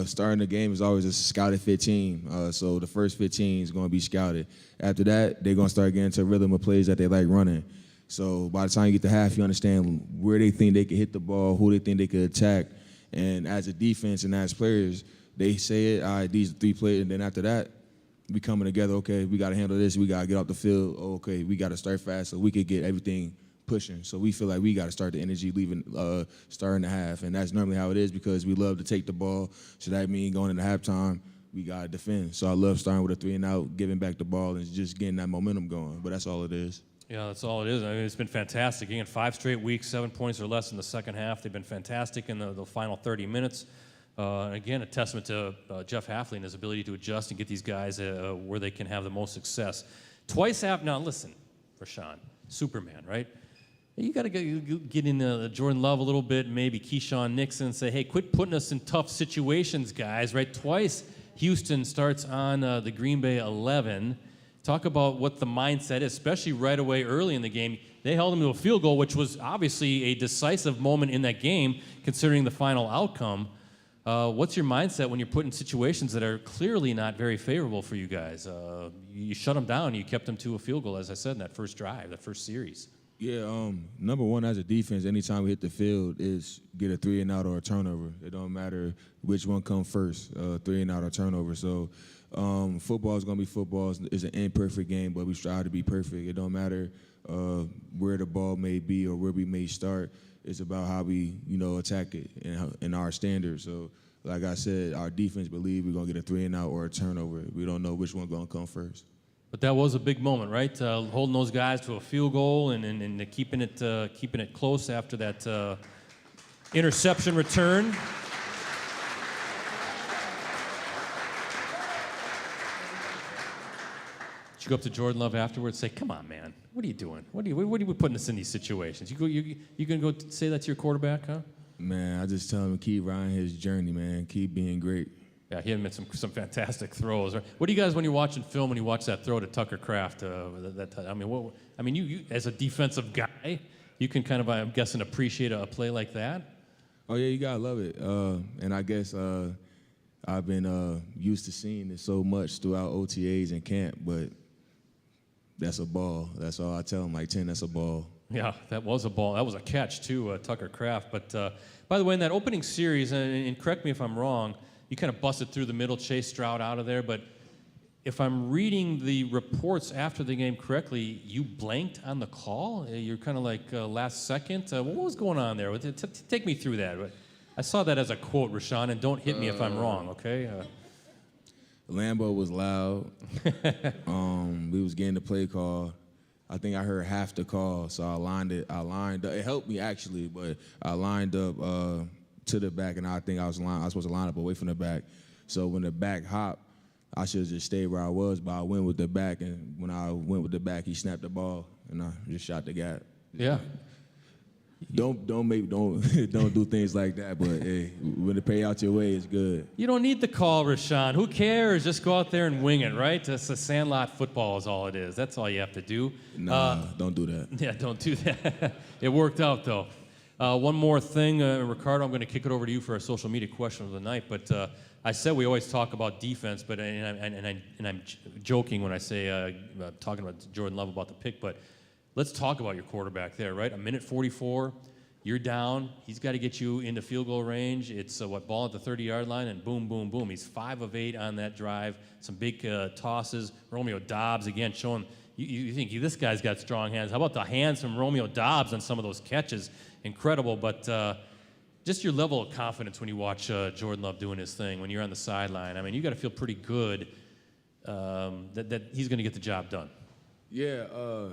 [SPEAKER 4] starting the game is always a scouted 15. So the first 15 is going to be scouted. After that, they're going to start getting into a rhythm of plays that they like running. So by the time you get to half, you understand where they think they could hit the ball, who they think they could attack. And as a defense and as players, they say it, all right, these are 3 plays. And then after that, we coming together, okay, we got to handle this. We got to get off the field. Okay, we got to start fast so we could get everything pushing. So we feel like we got to start the energy starting the half. And that's normally how it is, because we love to take the ball. So that means going into halftime, we got to defend. So I love starting with a 3 and out, giving back the ball, and just getting that momentum going. But that's all it is.
[SPEAKER 2] Yeah, that's all it is. I mean, it's been fantastic. Again, 5 straight weeks, 7 points or less in the second half. They've been fantastic in the final 30 minutes. Again, a testament to Jeff Hafley and his ability to adjust and get these guys where they can have the most success. Twice after, now listen, Rashan, Superman, right? You got to get in Jordan Love a little bit, maybe Keyshawn Nixon, and say, hey, quit putting us in tough situations, guys, right? Twice Houston starts on the Green Bay 11. Talk about what the mindset is, especially right away early in the game. They held them to a field goal, which was obviously a decisive moment in that game, considering the final outcome. What's your mindset when you're put in situations that are clearly not very favorable for you guys? You shut them down. You kept them to a field goal, as I said, in that first drive, that first series.
[SPEAKER 4] Yeah, number one, as a defense, anytime we hit the field, is get a 3 and out or a turnover. It don't matter which one come first, 3 and out or turnover. So football is going to be football. It's an imperfect game, but we strive to be perfect. It don't matter where the ball may be or where we may start. It's about how we, attack it and our standards. So, like I said, our defense believe we're going to get a 3 and out or a turnover. We don't know which one's going to come first.
[SPEAKER 2] But that was a big moment, right? Holding those guys to a field goal and keeping it close after that interception return. Did you go up to Jordan Love afterwards and say, come on, man, what are you doing? What are you putting us in these situations? You going to go say that to your quarterback, huh?
[SPEAKER 4] Man, I just tell him to keep riding his journey, man. Keep being great.
[SPEAKER 2] Yeah, he had made some fantastic throws. What do you guys, when you're watching film, when you watch that throw to Tucker Kraft, you as a defensive guy, you can kind of, I'm guessing, appreciate a play like that?
[SPEAKER 4] Oh, yeah, you got to love it. And I guess I've been used to seeing it so much throughout OTAs and camp, but that's a ball. That's all I tell them, like, 10, that's a ball.
[SPEAKER 2] Yeah, that was a ball. That was a catch, too, Tucker Kraft. But, by the way, in that opening series, and correct me if I'm wrong, you kind of busted through the middle, chased Stroud out of there, but if I'm reading the reports after the game correctly, you blanked on the call? You're kind of like last second? What was going on there? Take me through that. I saw that as a quote, Rashan, and don't hit me if I'm wrong, okay?
[SPEAKER 4] Lambeau was loud. We was getting the play call. I think I heard half the call, so I lined up. It helped me, actually, but I lined up to the back, and I think I was supposed to line up away from the back. So when the back hopped, I should have just stayed where I was, but I went with the back, and when I went with the back, he snapped the ball, and I just shot the gap.
[SPEAKER 2] Yeah.
[SPEAKER 4] Don't do things like that, but hey, when it pay out your way, it's good.
[SPEAKER 2] You don't need the call, Rashan. Who cares? Just go out there and wing it, right? That's a sandlot football is all it is. That's all you have to do.
[SPEAKER 4] Nah, don't do that.
[SPEAKER 2] Yeah, don't do that. It worked out, though. One more thing, Ricardo, I'm going to kick it over to you for a social media question of the night. But I said we always talk about defense, but and I'm joking when I say talking about Jordan Love about the pick. But let's talk about your quarterback there, right? 1:44, you're down. He's got to get you into field goal range. It's ball at the 30-yard line, and boom, boom, boom. He's 5 of 8 on that drive. Some big tosses. Romeo Doubs again showing. You think this guy's got strong hands. How about the hands from Romeo Doubs on some of those catches? Incredible, but just your level of confidence when you watch Jordan Love doing his thing, when you're on the sideline. I mean, you got to feel pretty good that he's going to get the job done.
[SPEAKER 4] Yeah,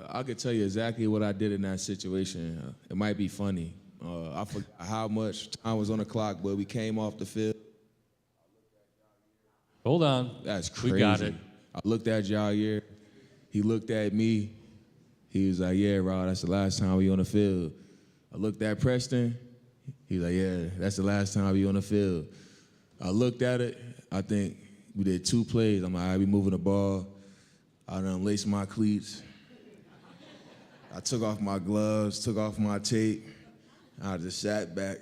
[SPEAKER 4] I could tell you exactly what I did in that situation. It might be funny. I forgot how much time was on the clock, but we came off the field.
[SPEAKER 2] Hold on.
[SPEAKER 4] That's crazy.
[SPEAKER 2] We got it.
[SPEAKER 4] I looked at Jair. He looked at me. He was like, yeah, Rod, that's the last time we on the field. I looked at Preston. He was like, yeah, that's the last time we on the field. I looked at it. I think we did 2 plays. I'm like, all right, we moving the ball. I done laced my cleats. I took off my gloves, took off my tape. I just sat back.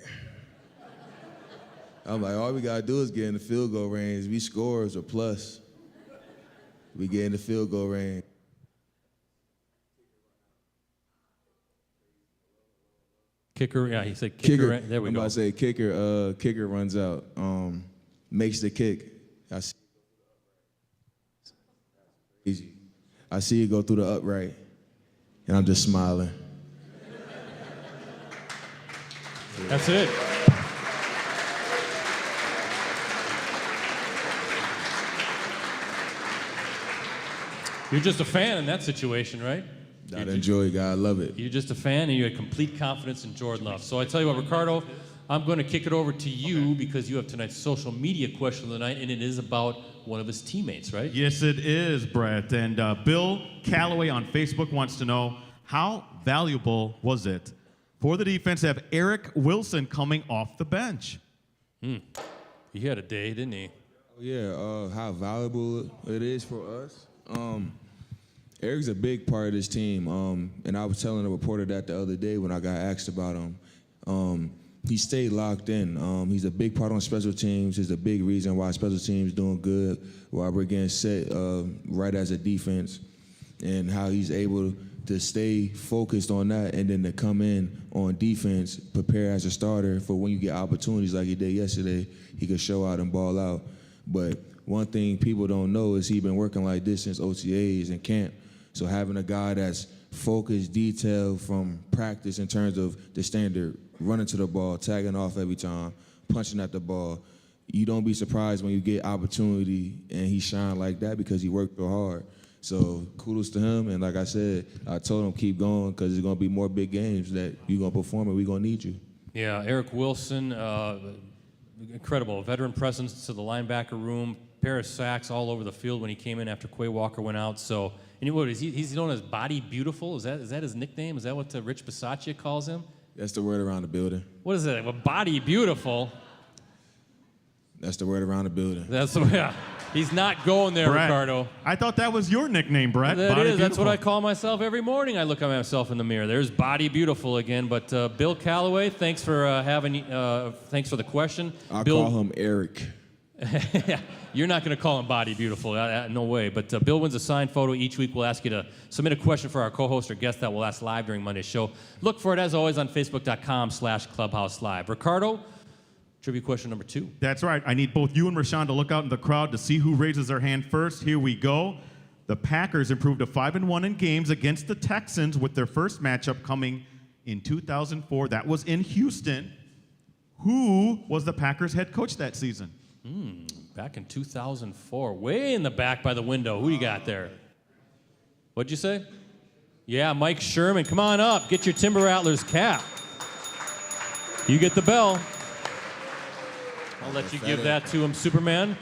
[SPEAKER 4] I'm like, all we gotta do is get in the field goal range. We scores or plus. We get in the field goal range.
[SPEAKER 2] Kicker, yeah, he said kicker. There we
[SPEAKER 4] I'm
[SPEAKER 2] go.
[SPEAKER 4] about to say kicker. Kicker runs out, makes the kick. I see it go through the upright, and I'm just smiling.
[SPEAKER 2] That's it. You're just a fan in that situation, right?
[SPEAKER 4] I enjoy it, God. I love it.
[SPEAKER 2] You're just a fan, and you had complete confidence in Jordan Love. So I tell you what, Ricardo, I'm going to kick it over to you because you have tonight's social media question of the night, and it is about one of his teammates, right?
[SPEAKER 3] Yes, it is, Brett. And Bill Calloway on Facebook wants to know, how valuable was it for the defense to have Eric Wilson coming off the bench?
[SPEAKER 2] He had a day, didn't he?
[SPEAKER 4] Yeah, how valuable it is for us. Eric's a big part of this team, and I was telling a reporter that the other day when I got asked about him. He stayed locked in. He's a big part on special teams. He's a big reason why special teams doing good, why we're getting set right as a defense, and how he's able to stay focused on that and then to come in on defense, prepare as a starter for when you get opportunities like he did yesterday, he could show out and ball out. But one thing people don't know is he's been working like this since OTAs and camp. So having a guy that's focused, detailed from practice in terms of the standard, running to the ball, tagging off every time, punching at the ball, you don't be surprised when you get opportunity and he shine like that because he worked so hard. So kudos to him, and like I said, I told him keep going because there's going to be more big games that you're going to perform and we're going to need you.
[SPEAKER 2] Yeah, Eric Wilson, incredible. Veteran presence to the linebacker room, pair of sacks all over the field when he came in after Quay Walker went out. So, and what is he? He's known as Body Beautiful. Is that his nickname? Is that what Rich Bisaccia calls him?
[SPEAKER 4] That's the word around the building.
[SPEAKER 2] What is that? Well, Body Beautiful.
[SPEAKER 4] That's the word around the building.
[SPEAKER 2] That's yeah. He's not going there,
[SPEAKER 3] Brett,
[SPEAKER 2] Ricardo.
[SPEAKER 3] I thought that was your nickname, Brett.
[SPEAKER 2] That
[SPEAKER 3] Body
[SPEAKER 2] is. That's what
[SPEAKER 3] Beautiful.
[SPEAKER 2] I call myself every morning. I look at myself in the mirror. There's Body Beautiful again. But Bill Calloway, thanks for thanks for the question.
[SPEAKER 4] I
[SPEAKER 2] Bill,
[SPEAKER 4] call him Eric.
[SPEAKER 2] You're not going to call him Body Beautiful. No way. But Bill wins a signed photo each week. We'll ask you to submit a question for our co-host or guest that we'll ask live during Monday's show. Look for it, as always, on Facebook.com/Clubhouse Live. Ricardo, trivia question number 2.
[SPEAKER 3] That's right. I need both you and Rashan to look out in the crowd to see who raises their hand first. Here we go. The Packers improved to 5-1 in games against the Texans with their first matchup coming in 2004. That was in Houston. Who was the Packers head coach that season?
[SPEAKER 2] Back in 2004. Way in the back by the window. Who you got there? What'd you say? Yeah, Mike Sherman. Come on up. Get your Timber Rattlers cap. You get the bell. I'll let you give that to him, Superman.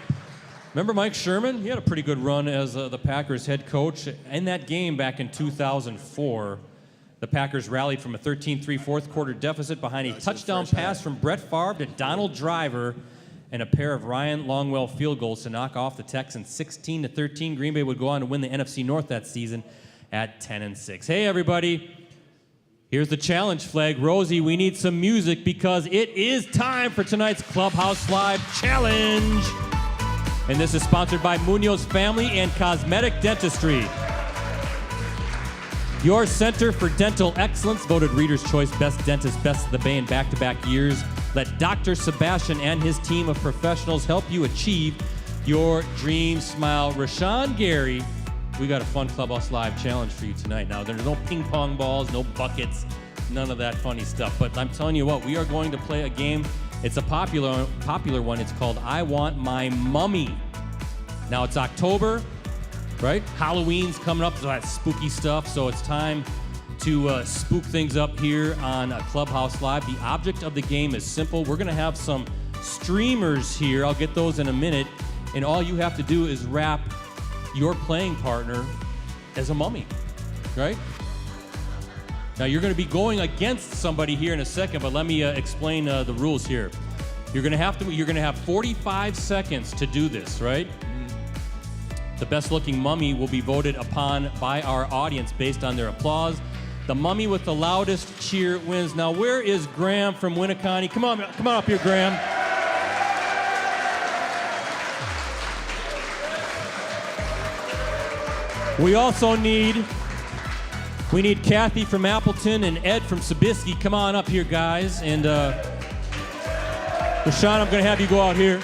[SPEAKER 2] Remember Mike Sherman? He had a pretty good run as the Packers head coach. In that game back in 2004, the Packers rallied from a 13-3 fourth quarter deficit behind a touchdown pass from Brett Favre to Donald Driver and a pair of Ryan Longwell field goals to knock off the Texans 16-13. Green Bay would go on to win the NFC North that season at 10-6. Hey, everybody. Here's the challenge flag. Rosie, we need some music because it is time for tonight's Clubhouse Live Challenge. And this is sponsored by Munoz Family and Cosmetic Dentistry. Your Center for Dental Excellence, voted Reader's Choice Best Dentist, Best of the Bay in back-to-back years. Let Dr. Sebastian and his team of professionals help you achieve your dream smile. Rashan Gary, we got a fun Clubhouse Live challenge for you tonight. Now, there's no ping pong balls, no buckets, none of that funny stuff. But I'm telling you what, we are going to play a game It's a popular one. It's called I Want My Mummy. Now it's October, right? Halloween's coming up, so that's spooky stuff. So it's time to spook things up here on Clubhouse Live. The object of the game is simple. We're going to have some streamers here. I'll get those in a minute. And all you have to do is wrap your playing partner as a mummy, right? Now you're going to be going against somebody here in a second, but let me explain the rules here. You're going to have 45 seconds to do this, right? The best looking mummy will be voted upon by our audience based on their applause. The mummy with the loudest cheer wins. Now, where is Graham from Winneconne? Come on up here, Graham. We also need Kathy from Appleton and Ed from Sobieski. Come on up here, guys. And Rashan, I'm going to have you go out here.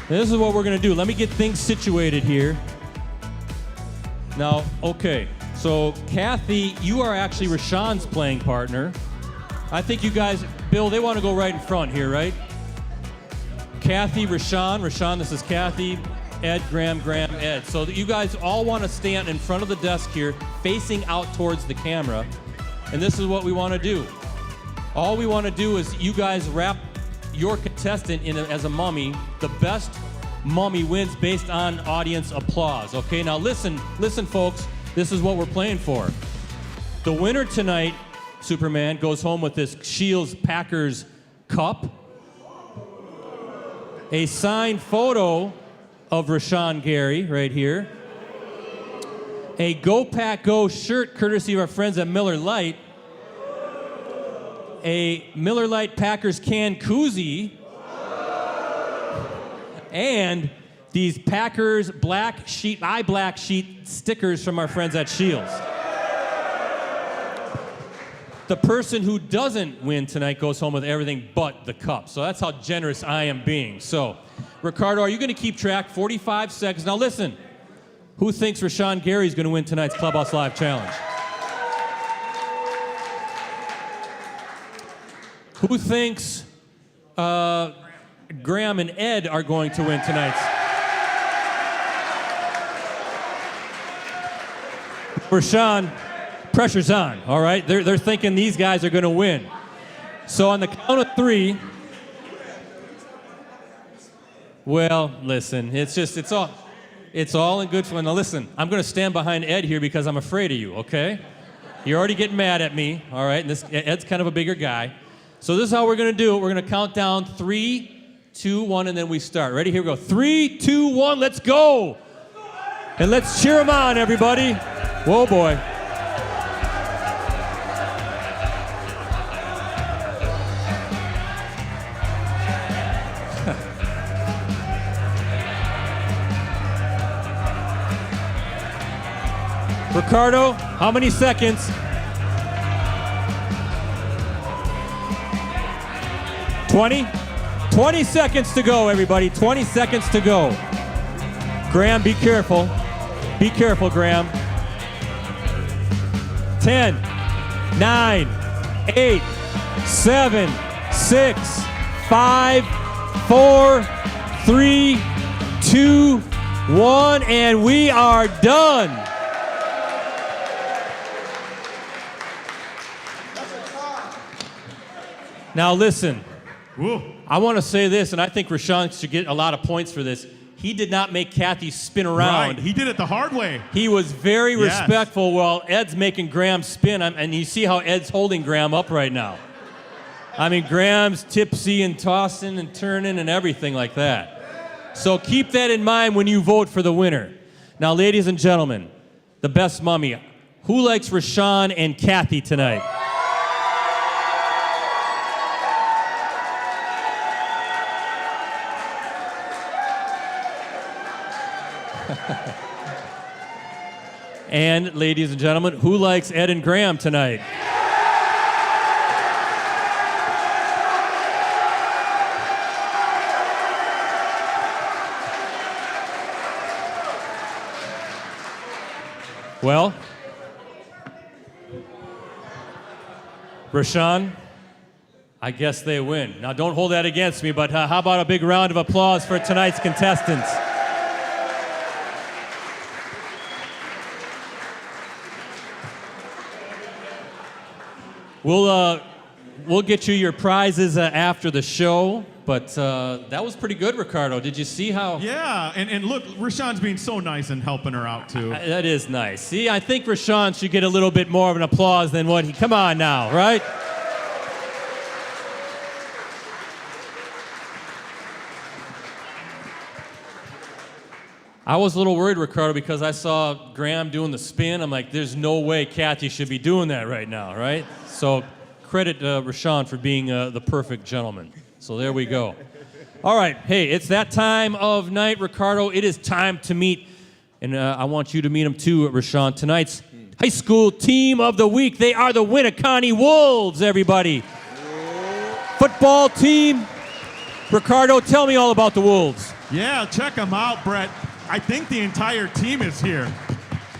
[SPEAKER 2] This is what we're going to do. Let me get things situated here. Now, okay, so Kathy, you are actually Rashan's playing partner. I think you guys, Bill, they want to go right in front here, right? Kathy, Rashan, this is Kathy, Ed, Graham, Ed. So you guys all want to stand in front of the desk here, facing out towards the camera, and this is what we want to do. All we want to do is you guys wrap your contestant as a mummy. The best mummy wins based on audience applause. Okay, now listen, folks. This is what we're playing for. The winner tonight, Superman, goes home with this Shields Packers cup, a signed photo of Rashan Gary right here, a Go Pack Go shirt courtesy of our friends at Miller Lite, a Miller Lite Packers can koozie, and these Packers black sheet stickers from our friends at Shields. The person who doesn't win tonight goes home with everything but the cup. So that's how generous I am being. So, Ricardo, are you going to keep track? 45 seconds. Now listen, who thinks Rashan Gary is going to win tonight's Clubhouse Live Challenge? Who thinks Graham and Ed are going to win tonight's? Rashan, pressure's on, all right? They're thinking these guys are going to win. So on the count of three, well, listen, it's all in good fun. Now listen, I'm going to stand behind Ed here because I'm afraid of you, okay? You're already getting mad at me, all right? And Ed's kind of a bigger guy. So this is how we're going to do it. We're going to count down 3, 2, 1, and then we start. Ready? Here we go. 3, 2, 1, let's go! And let's cheer them on, everybody. Whoa, boy. Ricardo, how many seconds? 20? 20 seconds to go, everybody. 20 seconds to go. Graham, be careful. Be careful, Graham. 10, 9, 8, 7, 6, 5, 4, 3, 2, 1, and we are done. Now listen.
[SPEAKER 3] Whoa.
[SPEAKER 2] I want to say this, and I think Rashan should get a lot of points for this. He did not make Kathy spin around.
[SPEAKER 3] Right. He did it the hard way.
[SPEAKER 2] He was very respectful while Ed's making Graham spin, and you see how Ed's holding Graham up right now. I mean, Graham's tipsy and tossing and turning and everything like that. So keep that in mind when you vote for the winner. Now, ladies and gentlemen, the best mummy. Who likes Rashan and Kathy tonight? And, ladies and gentlemen, who likes Ed and Graham tonight? Well, Rashan, I guess they win. Now, don't hold that against me, but how about a big round of applause for tonight's contestants? We'll get you your prizes after the show, but that was pretty good, Ricardo. Did you see how?
[SPEAKER 3] Yeah, and look, Rashan's being so nice and helping her out, too.
[SPEAKER 2] That is nice. See, I think Rashan should get a little bit more of an applause than what he... Come on now, right? I was a little worried, Ricardo, because I saw Graham doing the spin. I'm like, there's no way Kathy should be doing that right now, right? So credit Rashan for being the perfect gentleman. So there we go. All right, hey, it's that time of night, Ricardo. It is time to meet, and I want you to meet him too, Rashan. Tonight's high school team of the week. They are the Winneconne Wolves, everybody. Football team. Ricardo, tell me all about the Wolves.
[SPEAKER 3] Yeah, check them out, Brett. I think the entire team is here.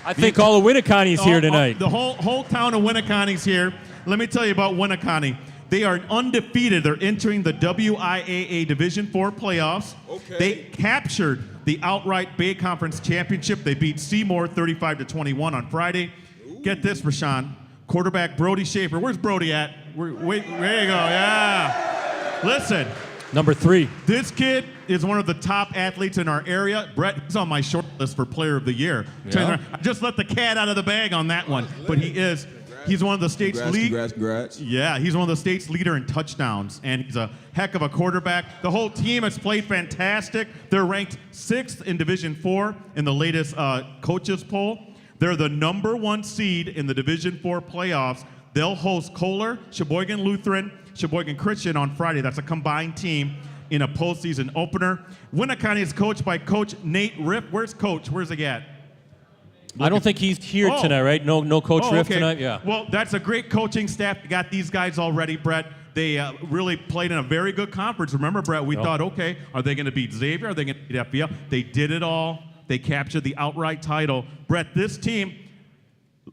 [SPEAKER 2] I think all the Winneconne's here tonight.
[SPEAKER 3] The whole town of Winneconne's here. Let me tell you about Winneconne. They are undefeated. They're entering the WIAA Division IV playoffs.
[SPEAKER 4] Okay.
[SPEAKER 3] They captured the outright Bay Conference Championship. They beat Seymour 35-21 on Friday. Ooh. Get this, Rashan. Quarterback Brody Schaefer. Where's Brody at? There you go. Yeah. Listen.
[SPEAKER 2] Number 3.
[SPEAKER 3] This kid is one of the top athletes in our area. Brett is on my short list for Player of the Year.
[SPEAKER 2] Yeah.
[SPEAKER 3] I just let the cat out of the bag on that one, but he is. He's one of the state's
[SPEAKER 4] Congrats.
[SPEAKER 3] Yeah, he's one of the state's leader in touchdowns, and he's a heck of a quarterback. The whole team has played fantastic. They're ranked 6th in Division IV in the latest coaches poll. They're the number 1 seed in the Division IV playoffs. They'll host Kohler, Sheboygan Lutheran, Sheboygan Christian on Friday. That's a combined team in a postseason opener. Winneconne is coached by Coach Nate Riff. Where's Coach? Where's he at?
[SPEAKER 2] I don't think he's here tonight, right? No Coach Riff
[SPEAKER 3] okay.
[SPEAKER 2] tonight? Yeah.
[SPEAKER 3] Well, that's a great coaching staff. You got these guys already, Brett. They really played in a very good conference. Remember, Brett, we thought, okay, are they going to beat Xavier? Are they going to beat FBL? They did it all. They captured the outright title. Brett, this team,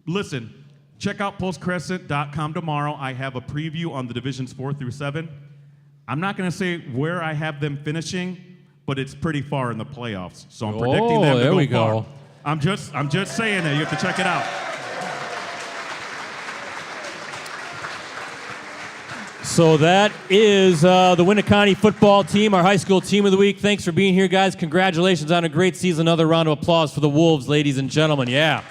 [SPEAKER 3] listen, check out postcrescent.com tomorrow. I have a preview on the Divisions 4 through 7. I'm not going to say where I have them finishing, but it's pretty far in the playoffs. So I'm predicting them to
[SPEAKER 2] there
[SPEAKER 3] go
[SPEAKER 2] we
[SPEAKER 3] far.
[SPEAKER 2] go.
[SPEAKER 3] I'm just saying that. You have to check it out.
[SPEAKER 2] So that is the Winneconne football team, our high school team of the week. Thanks for being here, guys. Congratulations on a great season. Another round of applause for the Wolves, ladies and gentlemen. Yeah.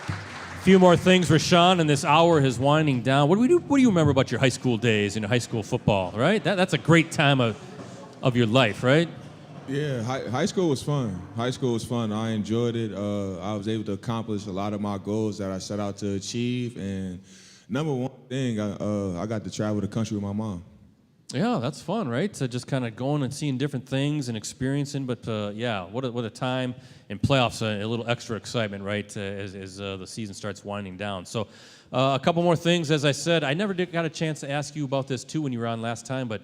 [SPEAKER 2] A few more things, Rashan, and this hour is winding down. What do you remember about your high school days in high school football, right? That's a great time of your life, right?
[SPEAKER 4] Yeah, high school was fun. High school was fun. I enjoyed it. I was able to accomplish a lot of my goals that I set out to achieve. And number one thing, I got to travel the country with my mom.
[SPEAKER 2] Yeah, that's fun, right? So just kind of going and seeing different things and experiencing. But yeah, what a time in playoffs, a little extra excitement, right, as the season starts winding down. So a couple more things. As I said, I never got a chance to ask you about this, too, when you were on last time. But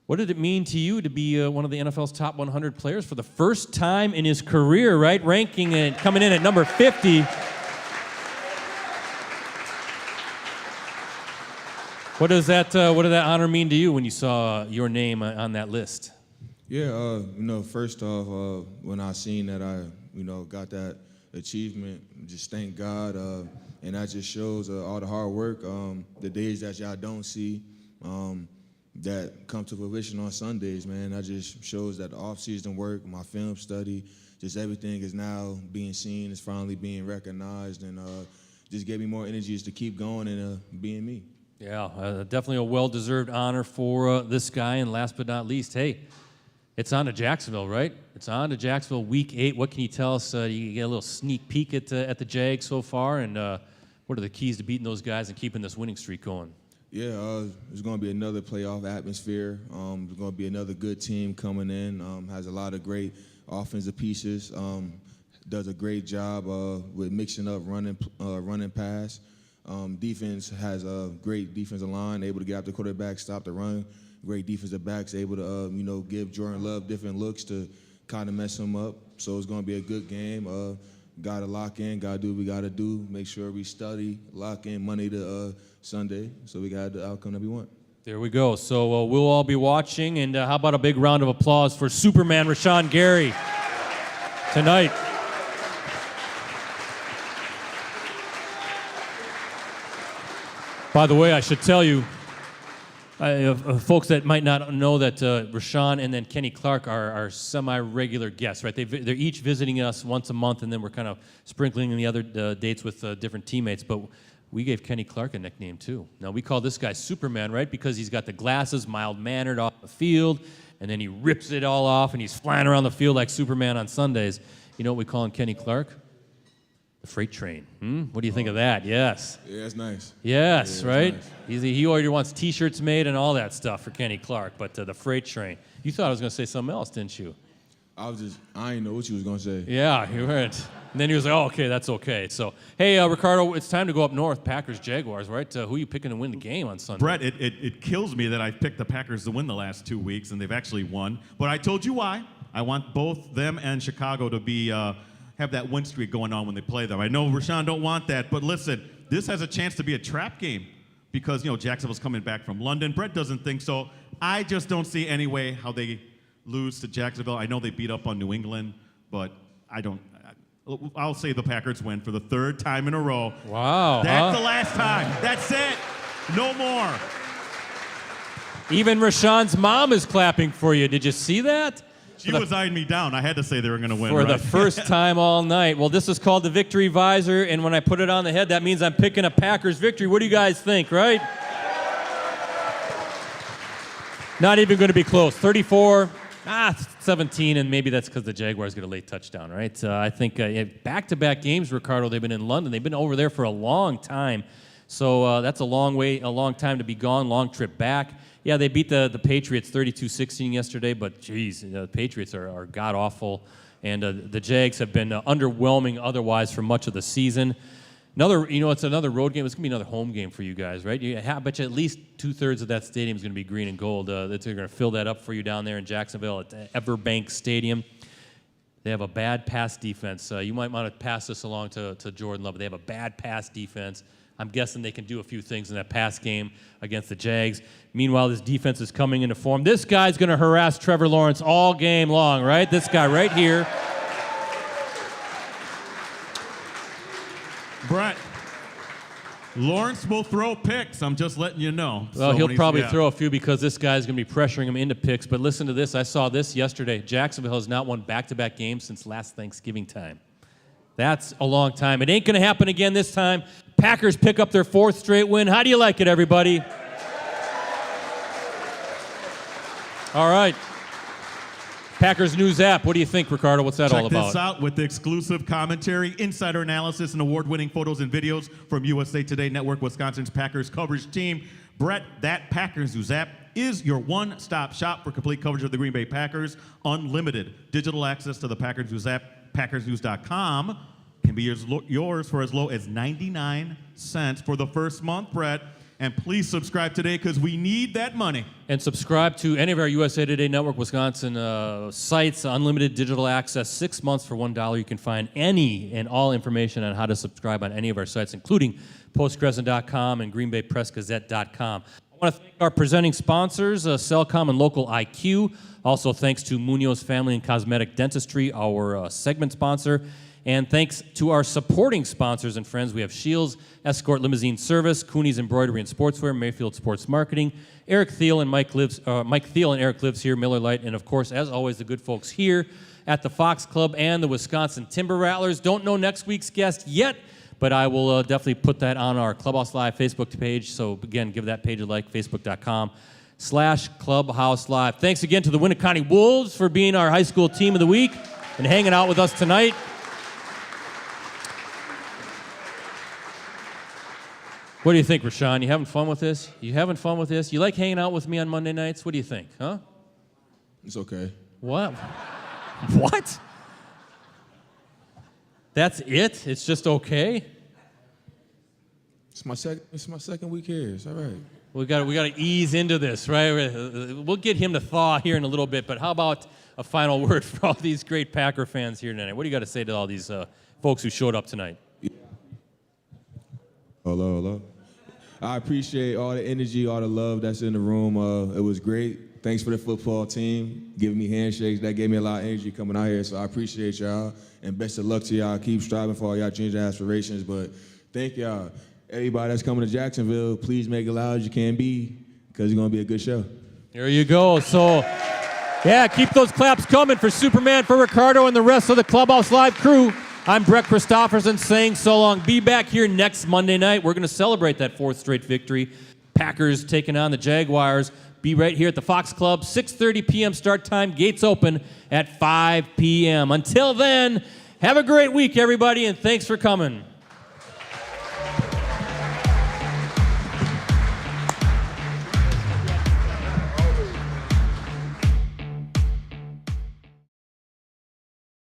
[SPEAKER 2] what did it mean to you to be one of the NFL's top 100 players for the first time in his career, right? Ranking and coming in at number 50. What did that honor mean to you when you saw your name on that list?
[SPEAKER 4] Yeah, first off, when I seen that I, got that achievement, just thank God, and that just shows all the hard work, the days that y'all don't see, that come to fruition on Sundays, man. That just shows that the off-season work, my film study, just everything is now being seen, is finally being recognized, and just gave me more energies to keep going and being me.
[SPEAKER 2] Yeah, definitely a well-deserved honor for this guy. And last but not least, hey, it's on to Jacksonville, right? It's on to Jacksonville Week 8. What can you tell us? You get a little sneak peek at the Jags so far, and what are the keys to beating those guys and keeping this winning streak going?
[SPEAKER 4] Yeah, it's going to be another playoff atmosphere. There's going to be another good team coming in. Has a lot of great offensive pieces. Does a great job with mixing up running pass. Defense has a great defensive line, able to get out the quarterback, stop the run. Great defensive backs, able to give Jordan Love different looks to kind of mess him up. So it's going to be a good game. got to lock in, got to do what we got to do, make sure we study, lock in Monday to Sunday, so we got the outcome that we want.
[SPEAKER 2] There we go. So we'll all be watching, and how about a big round of applause for Superman Rashan Gary tonight. By the way, I should tell you, folks that might not know that Rashan and then Kenny Clark are semi-regular guests, right? They're each visiting us once a month, and then we're kind of sprinkling in the other dates with different teammates. But we gave Kenny Clark a nickname, too. Now, we call this guy Superman, right? Because he's got the glasses, mild-mannered off the field, and then he rips it all off, and he's flying around the field like Superman on Sundays. You know what we call him, Kenny Clark? The freight train. What do you think of that? Yes.
[SPEAKER 4] Yeah, that's nice.
[SPEAKER 2] Yes,
[SPEAKER 4] Yeah,
[SPEAKER 2] right?
[SPEAKER 4] Nice.
[SPEAKER 2] He already wants T-shirts made and all that stuff for Kenny Clark, but the freight train. You thought I was going to say something else, didn't you?
[SPEAKER 4] I didn't know what you was going to say.
[SPEAKER 2] Yeah, you weren't. And then he was like, oh, okay, that's okay. So, hey, Ricardo, it's time to go up north, Packers-Jaguars, right? Who are you picking to win the game on Sunday?
[SPEAKER 3] Brett, it kills me that I've picked the Packers to win the last 2 weeks, and they've actually won. But I told you why. I want both them and Chicago to be have that win streak going on when they play them. I know Rashan don't want that, but listen, this has a chance to be a trap game because, Jacksonville's coming back from London. Brett doesn't think so. I just don't see any way how they lose to Jacksonville. I know they beat up on New England, but I'll say the Packers win for the third time in a row.
[SPEAKER 2] Wow.
[SPEAKER 3] That's the last time. That's it. No more.
[SPEAKER 2] Even Rashan's mom is clapping for you. Did you see that?
[SPEAKER 3] She was eyeing me down. I had to say they were going to win,
[SPEAKER 2] For
[SPEAKER 3] right?
[SPEAKER 2] the first time all night. Well, this is called the Victory Visor, and when I put it on the head, that means I'm picking a Packers victory. What do you guys think, right? Not even going to be close. 34-17, and maybe that's because the Jaguars get a late touchdown, right? I think back-to-back games, Ricardo, they've been in London. They've been over there for a long time. So that's a long time to be gone, long trip back. Yeah, they beat the Patriots 32-16 yesterday, but geez, the Patriots are god-awful, and the Jags have been underwhelming otherwise for much of the season. It's another road game. It's going to be another home game for you guys, right? I bet you at least two-thirds of that stadium is going to be green and gold. They're going to fill that up for you down there in Jacksonville at Everbank Stadium. They have a bad pass defense. You might want to pass this along to Jordan Love. They have a bad pass defense. I'm guessing they can do a few things in that pass game against the Jags. Meanwhile, this defense is coming into form. This guy's going to harass Trevor Lawrence all game long, right? This guy right here.
[SPEAKER 3] Brett, Lawrence will throw picks. I'm just letting you know.
[SPEAKER 2] Well, he'll probably throw a few because this guy's going to be pressuring him into picks. But listen to this. I saw this yesterday. Jacksonville has not won back-to-back games since last Thanksgiving time. That's a long time. It ain't going to happen again this time. Packers pick up their fourth straight win. How do you like it, everybody? All right. Packers News app. What do you think, Ricardo? What's that all about?
[SPEAKER 3] Check this out with the exclusive commentary, insider analysis, and award-winning photos and videos from USA Today Network, Wisconsin's Packers coverage team. Brett, that Packers News app is your one-stop shop for complete coverage of the Green Bay Packers. Unlimited digital access to the Packers News app. PackersNews.com can be yours for as low as 99 cents for the first month, Brett. And please subscribe today because we need that money.
[SPEAKER 2] And subscribe to any of our USA Today Network Wisconsin sites, unlimited digital access, 6 months for $1. You can find any and all information on how to subscribe on any of our sites, including postcrescent.com and greenbaypressgazette.com. I want to thank our presenting sponsors, Cellcom and Local IQ. Also, thanks to Munoz Family and Cosmetic Dentistry, our segment sponsor. And thanks to our supporting sponsors and friends. We have Shields Escort Limousine Service, Cooney's Embroidery and Sportswear, Mayfield Sports Marketing, Eric Thiel and Mike Thiel and Eric Lives here, Miller Lite, and of course, as always, the good folks here at the Fox Club and the Wisconsin Timber Rattlers. Don't know next week's guest yet, but I will definitely put that on our Clubhouse Live Facebook page. So again, give that page a like, facebook.com/Clubhouse Live. Thanks again to the Winneconne Wolves for being our high school team of the week and hanging out with us tonight. What do you think, Rashan? You having fun with this? You having fun with this? You like hanging out with me on Monday nights? What do you think, huh?
[SPEAKER 4] It's okay.
[SPEAKER 2] What? What? That's it? It's just okay?
[SPEAKER 4] It's my second week here. It's all right.
[SPEAKER 2] We got to ease into this, right? We'll get him to thaw here in a little bit, but how about a final word for all these great Packer fans here tonight? What do you got to say to all these folks who showed up tonight.
[SPEAKER 4] Hello. I appreciate all the energy, all the love that's in the room. It was great. Thanks for the football team giving me handshakes. That gave me a lot of energy coming out here, so I appreciate y'all. And best of luck to y'all. Keep striving for all y'all dreams and aspirations. But thank y'all. Everybody that's coming to Jacksonville, please make it loud as you can be, because it's going to be a good show.
[SPEAKER 2] There you go. So, yeah, keep those claps coming for Superman, for Ricardo, and the rest of the Clubhouse Live crew. I'm Brett Christopherson saying so long. Be back here next Monday night. We're going to celebrate that 4th straight victory. Packers taking on the Jaguars. Be right here at the Fox Club, 6:30 p.m. start time. Gates open at 5 p.m. Until then, have a great week, everybody, and thanks for coming.